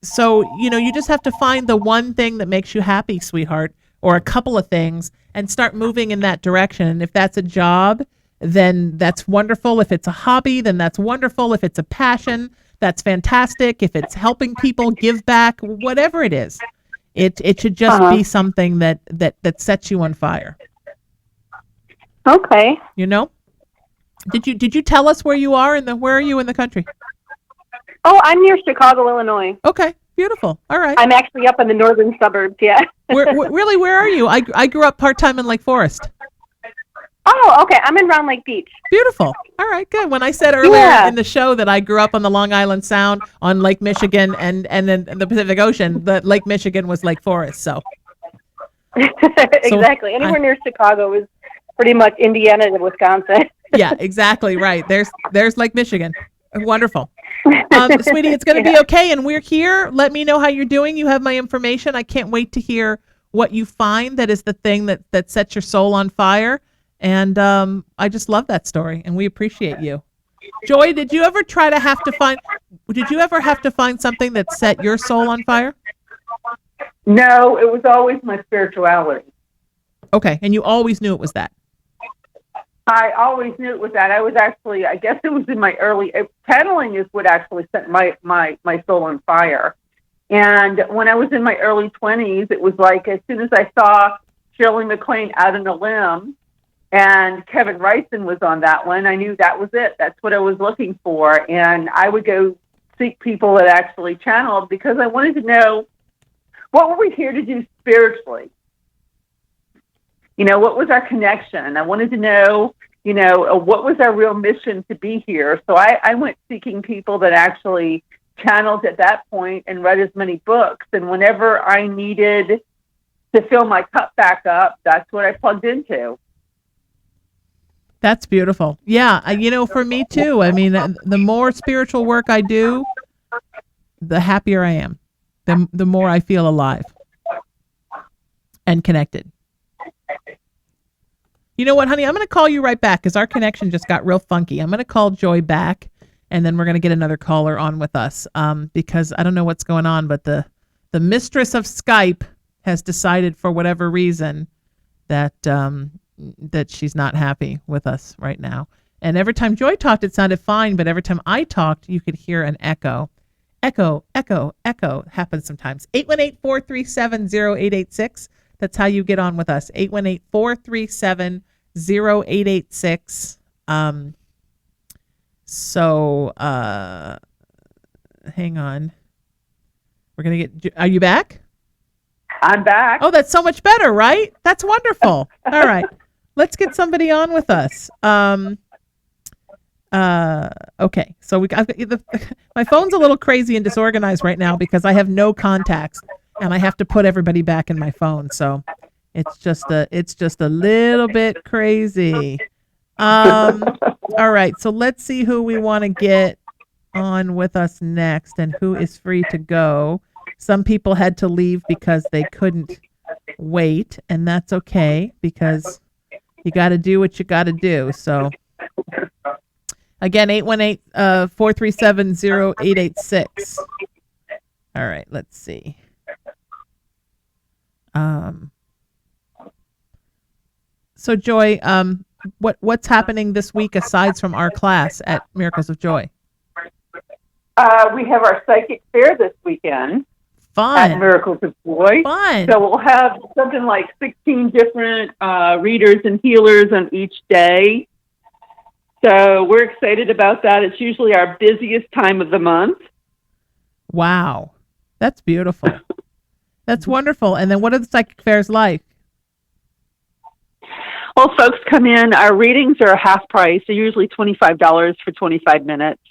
D: so, you just have to find the one thing that makes you happy, sweetheart, or a couple of things, and start moving in that direction. And if that's a job, then that's wonderful. If it's a hobby, then that's wonderful. If it's a passion, that's fantastic. If it's helping people give back, whatever it is, it should just be something that sets you on fire.
F: Okay.
D: Did you tell us where you are where are you in the country?
F: Oh, I'm near Chicago, Illinois.
D: Okay, beautiful. All right.
F: I'm actually up in the northern suburbs. Yeah.
D: Really, where are you? I grew up part-time in Lake Forest.
F: Oh, okay. I'm in Round Lake Beach.
D: Beautiful. All right, good. When I said earlier in the show that I grew up on the Long Island Sound on Lake Michigan and then the Pacific Ocean, the Lake Michigan was Lake Forest. So
F: exactly. Anywhere near Chicago is pretty much Indiana to Wisconsin.
D: Yeah, exactly right. There's Lake Michigan. Wonderful. Sweetie, it's going to be okay, and we're here. Let me know how you're doing. You have my information. I can't wait to hear what you find that is the thing that sets your soul on fire. And I just love that story, and we appreciate you. Joy, did you ever have to find something that set your soul on fire?
E: No, it was always my spirituality.
D: Okay, and you always knew it was that?
E: I always knew it was that. I was actually, I guess it was in my channeling is what actually set my soul on fire. And when I was in my early 20s, it was like as soon as I saw Shirley MacLaine out on a limb and Kevin Ryson was on that one, I knew that was it. That's what I was looking for. And I would go seek people that actually channeled because I wanted to know, what were we here to do spiritually? What was our connection? I wanted to know, what was our real mission to be here? So I went seeking people that actually channeled at that point and read as many books. And whenever I needed to fill my cup back up, that's what I plugged into.
D: That's beautiful. Yeah. For me too. I mean, the more spiritual work I do, the happier I am, the more I feel alive and connected. You know what, honey? I'm going to call you right back because our connection just got real funky. I'm going to call Joy back, and then we're going to get another caller on with us because I don't know what's going on, but the mistress of Skype has decided for whatever reason that she's not happy with us right now. And every time Joy talked, it sounded fine, but every time I talked, you could hear an echo. Echo, echo, echo happens sometimes. 818-437-0886. That's how you get on with us. 818-437-0886. Hang on. We're going to get, are you back?
E: I'm back.
D: Oh, that's so much better, right? That's wonderful. All right. Let's get somebody on with us. Okay. So my phone's a little crazy and disorganized right now because I have no contacts and I have to put everybody back in my phone. So it's just a little bit crazy. All right. So let's see who we want to get on with us next and who is free to go. Some people had to leave because they couldn't wait, and that's okay because you got to do what you got to do. So again, 818-437-0886. All right, let's see. So Joy, what's happening this week aside from our class at Miracles of Joy?
E: We have our psychic fair this weekend at
D: Fun.
E: Miracles of Joy.
D: Fun.
E: So we'll have something like 16 different readers and healers on each day. So we're excited about that. It's usually our busiest time of the month.
D: Wow. That's beautiful. That's wonderful. And then what are the psychic fairs like?
E: Well, folks come in. Our readings are half price. They're usually $25 for 25 minutes.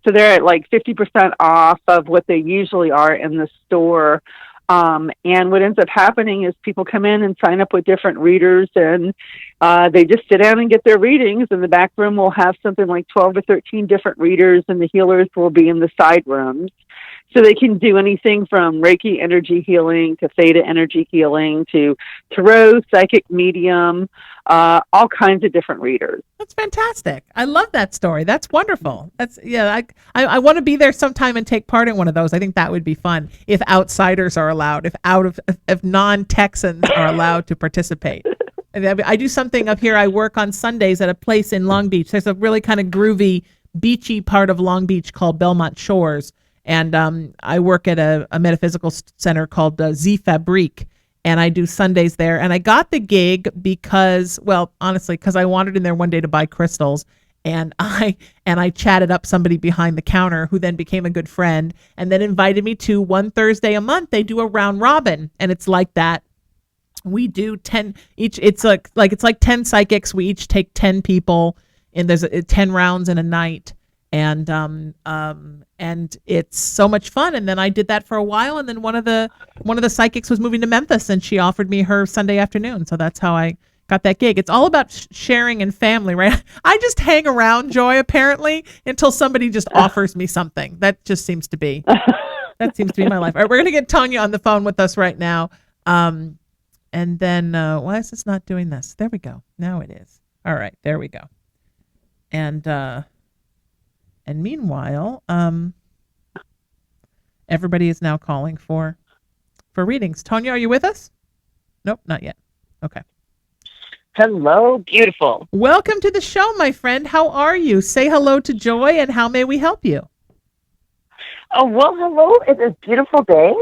E: So they're at like 50% off of what they usually are in the store. And what ends up happening is people come in and sign up with different readers, and they just sit down and get their readings. And the back room will have something like 12 to 13 different readers, and the healers will be in the side rooms. So they can do anything from Reiki energy healing to Theta energy healing to tarot, psychic medium, all kinds of different readers.
D: That's fantastic. I love that story. That's wonderful. I want to be there sometime and take part in one of those. I think that would be fun if outsiders are allowed, if non-Texans are allowed to participate. I do something up here. I work on Sundays at a place in Long Beach. There's a really kind of groovy, beachy part of Long Beach called Belmont Shores. And I work at a metaphysical center called Z Fabrique, and I do Sundays there. And I got the gig because I wandered in there one day to buy crystals, and I chatted up somebody behind the counter who then became a good friend, and then invited me to one Thursday a month. They do a round robin, and it's like that. We do 10 each. It's like 10 psychics. We each take 10 people, and there's 10 rounds in a night. And it's so much fun. And then I did that for a while, and then one of the psychics was moving to Memphis, and she offered me her Sunday afternoon. So that's how I got that gig. It's all about sharing and family, right? I just hang around, Joy, apparently, until somebody just offers me something. That just seems to be my life. All right, we're gonna get Tanya on the phone with us right now. And then why is this not doing this? There we go. Now it is. All right, there we go. And meanwhile, everybody is now calling for readings. Tonya, are you with us? Nope, not yet. Okay.
I: Hello, beautiful.
D: Welcome to the show, my friend. How are you? Say hello to Joy, and how may we help you?
I: Oh, well, hello. It's a beautiful day,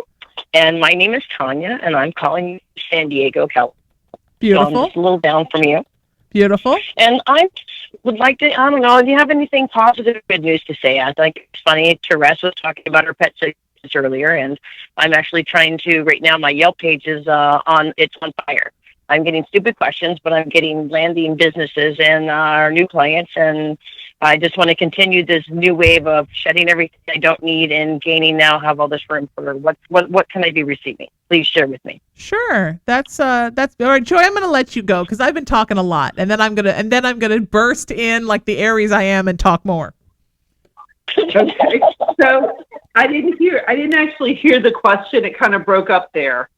I: and my name is Tanya, and I'm calling San Diego, California.
D: Beautiful.
I: So I'm just a little down from you.
D: Beautiful.
I: And I would like to, I don't know, do you have anything positive or good news to say? I think it's funny, Therese was talking about her pet sickness earlier, and I'm actually trying to, right now, my Yelp page is on fire. I'm getting stupid questions, but I'm getting landing businesses and our new clients, and I just want to continue this new wave of shedding everything I don't need and gaining now, have all this room for what can I be receiving? Please share with me.
D: Sure. That's all right, Joy. I'm going to let you go because I've been talking a lot, and then I'm gonna burst in like the Aries I am and talk more.
E: Okay. So I didn't actually hear the question. It kind of broke up there.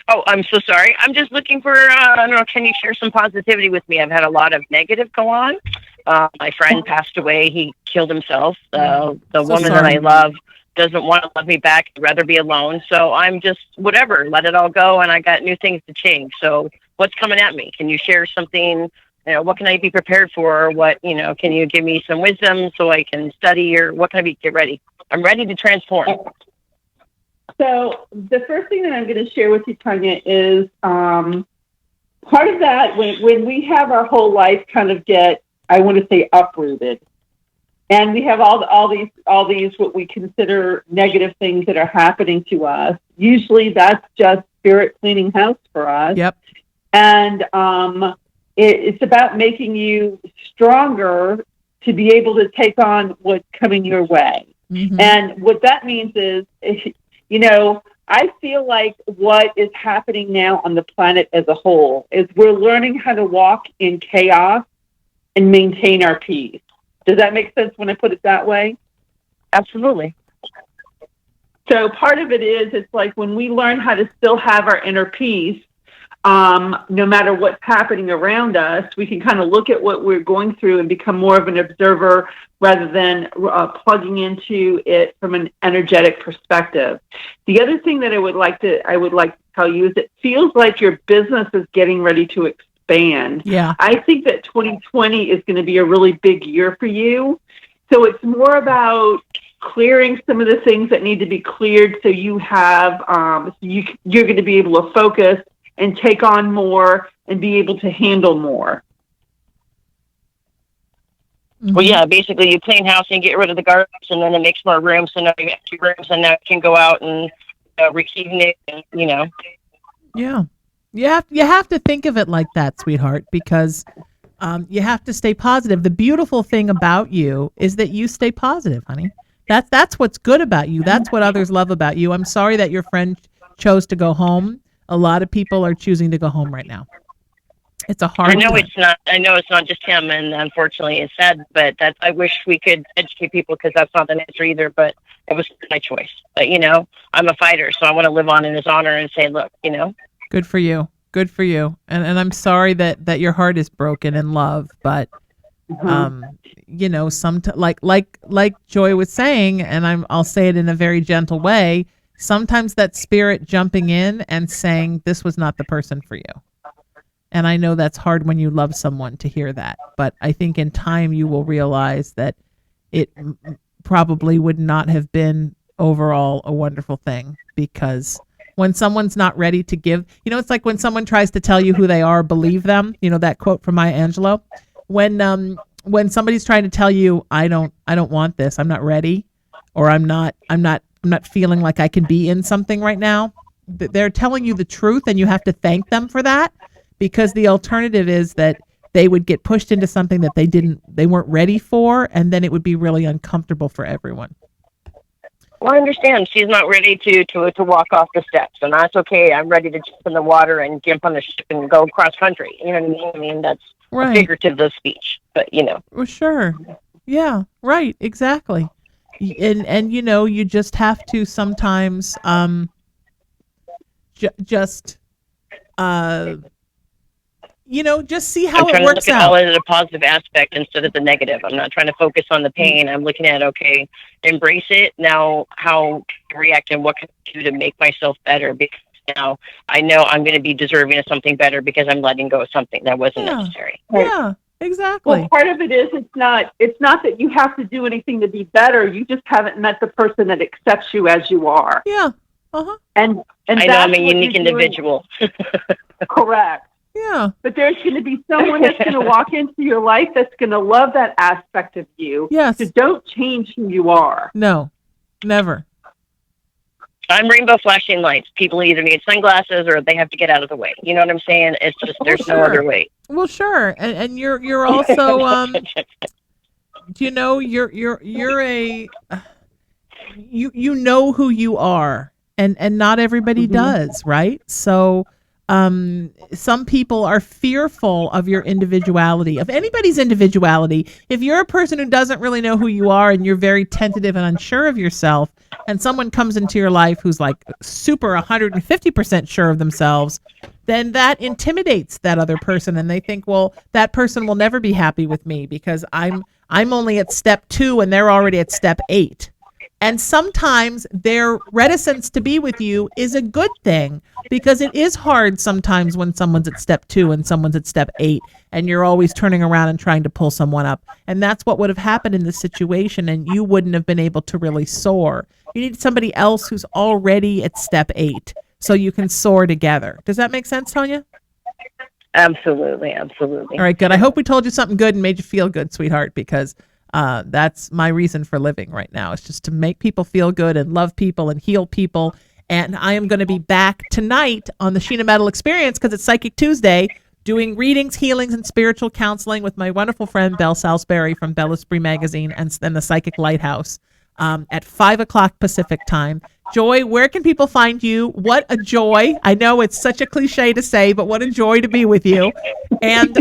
I: Oh, I'm so sorry. I'm just looking for, I don't know, can you share some positivity with me? I've had a lot of negative go on. My friend passed away. He killed himself. The woman that I love doesn't want to love me back. I'd rather be alone. So I'm just, whatever, let it all go. And I got new things to change. So what's coming at me? Can you share something? What can I be prepared for? What, can you give me some wisdom so I can study, or what can I get ready? I'm ready to transform.
E: So the first thing that I'm going to share with you, Tanya, is part of that when we have our whole life kind of get, I want to say, uprooted, and we have all these what we consider negative things that are happening to us. Usually, that's just spirit cleaning house for us.
D: Yep.
E: And it's about making you stronger to be able to take on what's coming your way. Mm-hmm. And what that means is, I feel like what is happening now on the planet as a whole is we're learning how to walk in chaos and maintain our peace. Does that make sense when I put it that way?
I: Absolutely.
E: So part of it is, it's like when we learn how to still have our inner peace, no matter what's happening around us, we can kind of look at what we're going through and become more of an observer rather than plugging into it from an energetic perspective. The other thing that I would like to tell you is it feels like your business is getting ready to expand.
D: Yeah.
E: I think that 2020 is going to be a really big year for you. So it's more about clearing some of the things that need to be cleared, so you have you're going to be able to focus and take on more and be able to handle more.
I: Well, yeah, basically you clean house and get rid of the garbage, and then it makes more room. So now you have 2 rooms, and now you can go out and rejuvenate, and,
D: Yeah. You have to think of it like that, sweetheart, because you have to stay positive. The beautiful thing about you is that you stay positive, honey. That's what's good about you. That's what others love about you. I'm sorry that your friend chose to go home. A lot of people are choosing to go home right now. It's a hard time.
I: I know it's not just him, and unfortunately it's sad, but I wish we could educate people, because that's not the answer either, but it was my choice. But, I'm a fighter, so I want to live on in his honor and say, look,
D: Good for you. Good for you. And I'm sorry that your heart is broken in love, but like Joy was saying, and I'll say it in a very gentle way, sometimes that spirit jumping in and saying this was not the person for you. And I know that's hard when you love someone to hear that, but I think in time you will realize that it probably would not have been overall a wonderful thing, because when someone's not ready to give, it's like when someone tries to tell you who they are, believe them. That quote from Maya Angelou. When somebody's trying to tell you, I don't want this, I'm not ready, or I'm not feeling like I can be in something right now, they're telling you the truth, and you have to thank them for that, because the alternative is that they would get pushed into something that they weren't ready for, and then it would be really uncomfortable for everyone.
I: Well, I understand she's not ready to walk off the steps, and that's okay. I'm ready to jump in the water and jump on the ship and go cross country. You know what I mean? I mean, that's
D: right.
I: A figurative of speech, but
D: Well, sure. Yeah, right, exactly. And you just have to sometimes just see how it works out. I'm trying to look
I: at all of the positive aspect instead of the negative. I'm not trying to focus on the pain. I'm looking at, okay, embrace it. Now, how to react and what can I do to make myself better? Because now I know I'm going to be deserving of something better, because I'm letting go of something that wasn't necessary.
D: Yeah, exactly.
E: Well, part of it is it's not that you have to do anything to be better. You just haven't met the person that accepts you as you are.
D: Yeah. Uh-huh.
E: And
I: I know I'm a unique individual.
E: Correct.
D: Yeah.
E: But there's going to be someone that's going to walk into your life that's going to love that aspect of you.
D: Yes.
E: So don't change who you are.
D: No, never.
I: I'm rainbow flashing lights. People either need sunglasses or they have to get out of the way. You know what I'm saying? It's just there's no other way.
D: Well, sure. And you're also you're a you know who you are, and not everybody does, right? So some people are fearful of your individuality, of anybody's individuality. If you're a person who doesn't really know who you are and you're very tentative and unsure of yourself, and someone comes into your life who's like super 150% sure of themselves, then that intimidates that other person, and they think, well, that person will never be happy with me because I'm only at step 2 and they're already at step 8. And sometimes their reticence to be with you is a good thing, because it is hard sometimes when someone's at step 2 and someone's at step 8, and you're always turning around and trying to pull someone up. And that's what would have happened in this situation, and you wouldn't have been able to really soar. You need somebody else who's already at step 8 so you can soar together. Does that make sense, Tonya?
I: Absolutely, absolutely.
D: All right, good. I hope we told you something good and made you feel good, sweetheart, because that's my reason for living right now. It's just to make people feel good and love people and heal people. And I am going to be back tonight on the Sheena Metal Experience, because it's Psychic Tuesday, doing readings, healings, and spiritual counseling with my wonderful friend Belle Salisbury from Belle Esprit Magazine and the Psychic Lighthouse at 5 o'clock Pacific time. Joy, where can people find you? What a joy. I know it's such a cliche to say, but what a joy to be with you. And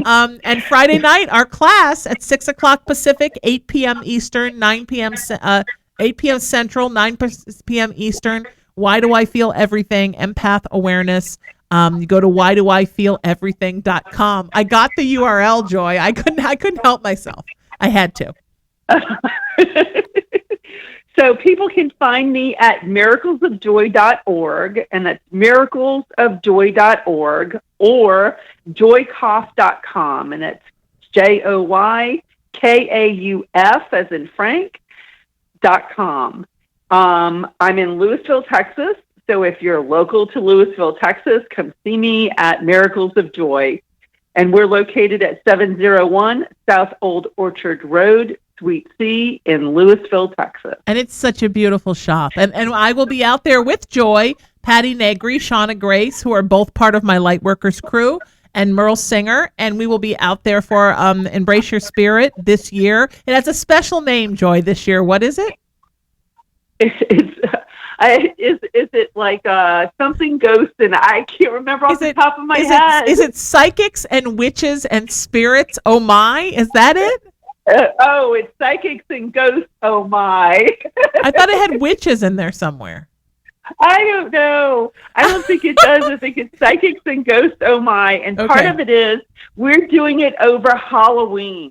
D: Friday night, our class at 6 o'clock Pacific, 8 p.m. Eastern, 8 p.m. Central, 9 p.m. Eastern. Why Do I Feel Everything? Empath Awareness. You go to whydoifeeleverything.com. I got the URL, Joy. I couldn't help myself. I had to.
E: So people can find me at miraclesofjoy.org, and that's miraclesofjoy.org, or joycoff.com, and it's JOYCOFF.com. KAUF as in Frank.com. I'm in Louisville, Texas. So if you're local to Louisville, Texas, come see me at Miracles of Joy. And we're located at 701 South Old Orchard Road, Suite C in Louisville, Texas.
D: And it's such a beautiful shop. And I will be out there with Joy, Patty Negri, Shauna Grace, who are both part of my Lightworkers crew, and Merle Singer. And we will be out there for Embrace Your Spirit this year. It has a special name, Joy, this year. What is it?
E: Is it like something ghost, and I can't remember off the top of my head.
D: Is it psychics and witches and spirits? Oh my, is that it?
E: It's psychics and ghosts. Oh my!
D: I thought it had witches in there somewhere.
E: I don't know. I don't think it does. I think it's psychics and ghosts. Oh my! And part of it is we're doing it over Halloween,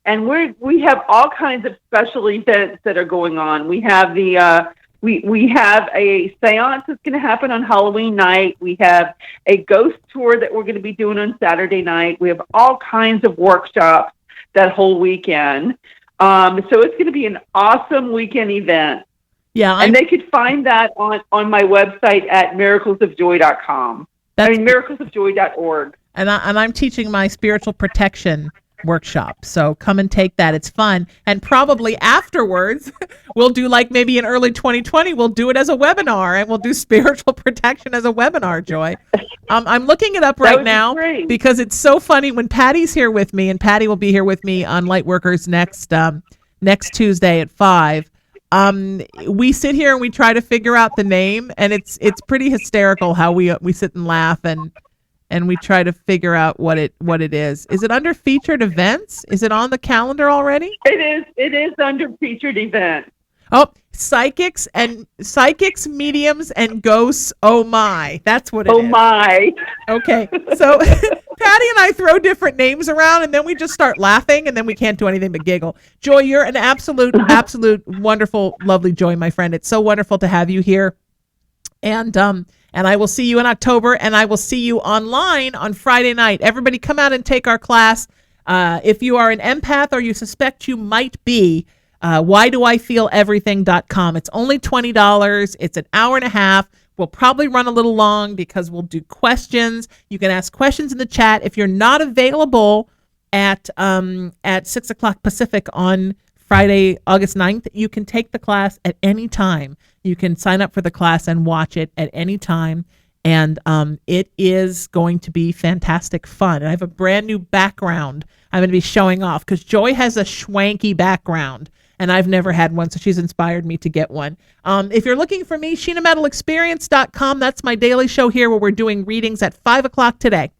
E: and we have all kinds of special events that are going on. We have the We have a seance that's going to happen on Halloween night. We have a ghost tour that we're going to be doing on Saturday night. We have all kinds of workshops that whole weekend. So it's going to be an awesome weekend event.
D: Yeah,
E: and they could find that on my website at miraclesofjoy.com. miraclesofjoy.org.
D: And I'm teaching my spiritual protection workshop. So come and take that. It's fun. And probably afterwards, we'll do like maybe in early 2020, we'll do it as a webinar, and we'll do spiritual protection as a webinar, Joy. I'm looking it up right now because it's so funny when Patty's here with me, and Patty will be here with me on Lightworkers next Tuesday at 5. We sit here and we try to figure out the name, and it's pretty hysterical how we sit and laugh and we try to figure out what it is. Is it under featured events? Is it on the calendar already?
E: It is under featured events.
D: Oh, psychics, mediums, and ghosts. Oh my, that's what it is.
E: Oh my.
D: Okay, so Patty and I throw different names around, and then we just start laughing, and then we can't do anything but giggle. Joy, you're an absolute wonderful, lovely Joy, my friend. It's so wonderful to have you here. And I will see you in October, and I will see you online on Friday night. Everybody come out and take our class. If you are an empath or you suspect you might be, whydoifeeleverything.com. It's only $20. It's an hour and a half. We'll probably run a little long because we'll do questions. You can ask questions in the chat. If you're not available at 6 o'clock Pacific on Friday, August 9th, you can take the class at any time. You can sign up for the class and watch it at any time. And it is going to be fantastic fun. And I have a brand new background I'm going to be showing off because Joy has a schwanky background and I've never had one. So she's inspired me to get one. If you're looking for me, SheenaMetalExperience.com. That's my daily show here where we're doing readings at 5 o'clock today.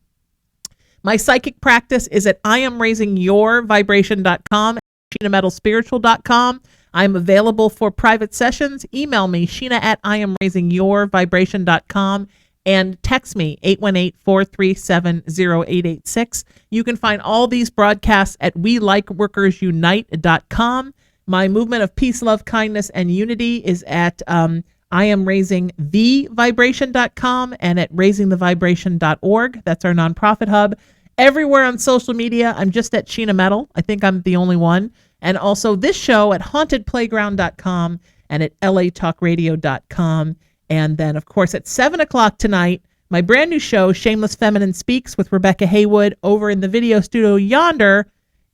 D: My psychic practice is at IamRaisingYourVibration.com. SheenaMetalSpiritual.com. I'm available for private sessions. Email me, Sheena at IamRaisingYourVibration.com, and text me, 818-437-0886. You can find all these broadcasts at WeLikeWorkersUnite.com. My movement of peace, love, kindness, and unity is at IamRaisingTheVibration.com and at RaisingTheVibration.org. That's our nonprofit hub. Everywhere on social media, I'm just at Sheena Metal. I think I'm the only one. And also this show at hauntedplayground.com and at latalkradio.com. And then, of course, at 7 o'clock tonight, my brand new show, Shameless Feminine Speaks with Rebecca Haywood over in the video studio yonder.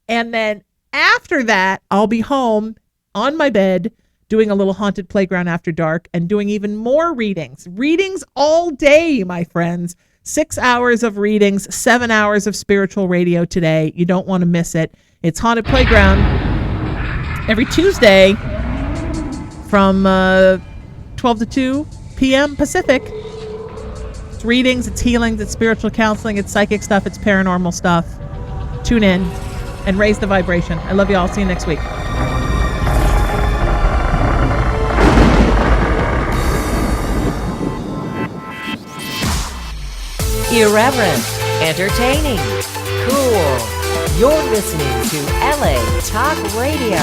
D: And then after that, I'll be home on my bed doing a little Haunted Playground After Dark and doing even more readings. Readings all day, my friends. 6 hours of readings, 7 hours of spiritual radio today. You don't want to miss it. It's Haunted Playground every Tuesday from 12 to 2 p.m. Pacific. It's readings, it's healings, it's spiritual counseling, it's psychic stuff, it's paranormal stuff. Tune in and raise the vibration. I love you all. See you next week.
A: Irreverent, entertaining, cool. You're listening to LA Talk Radio.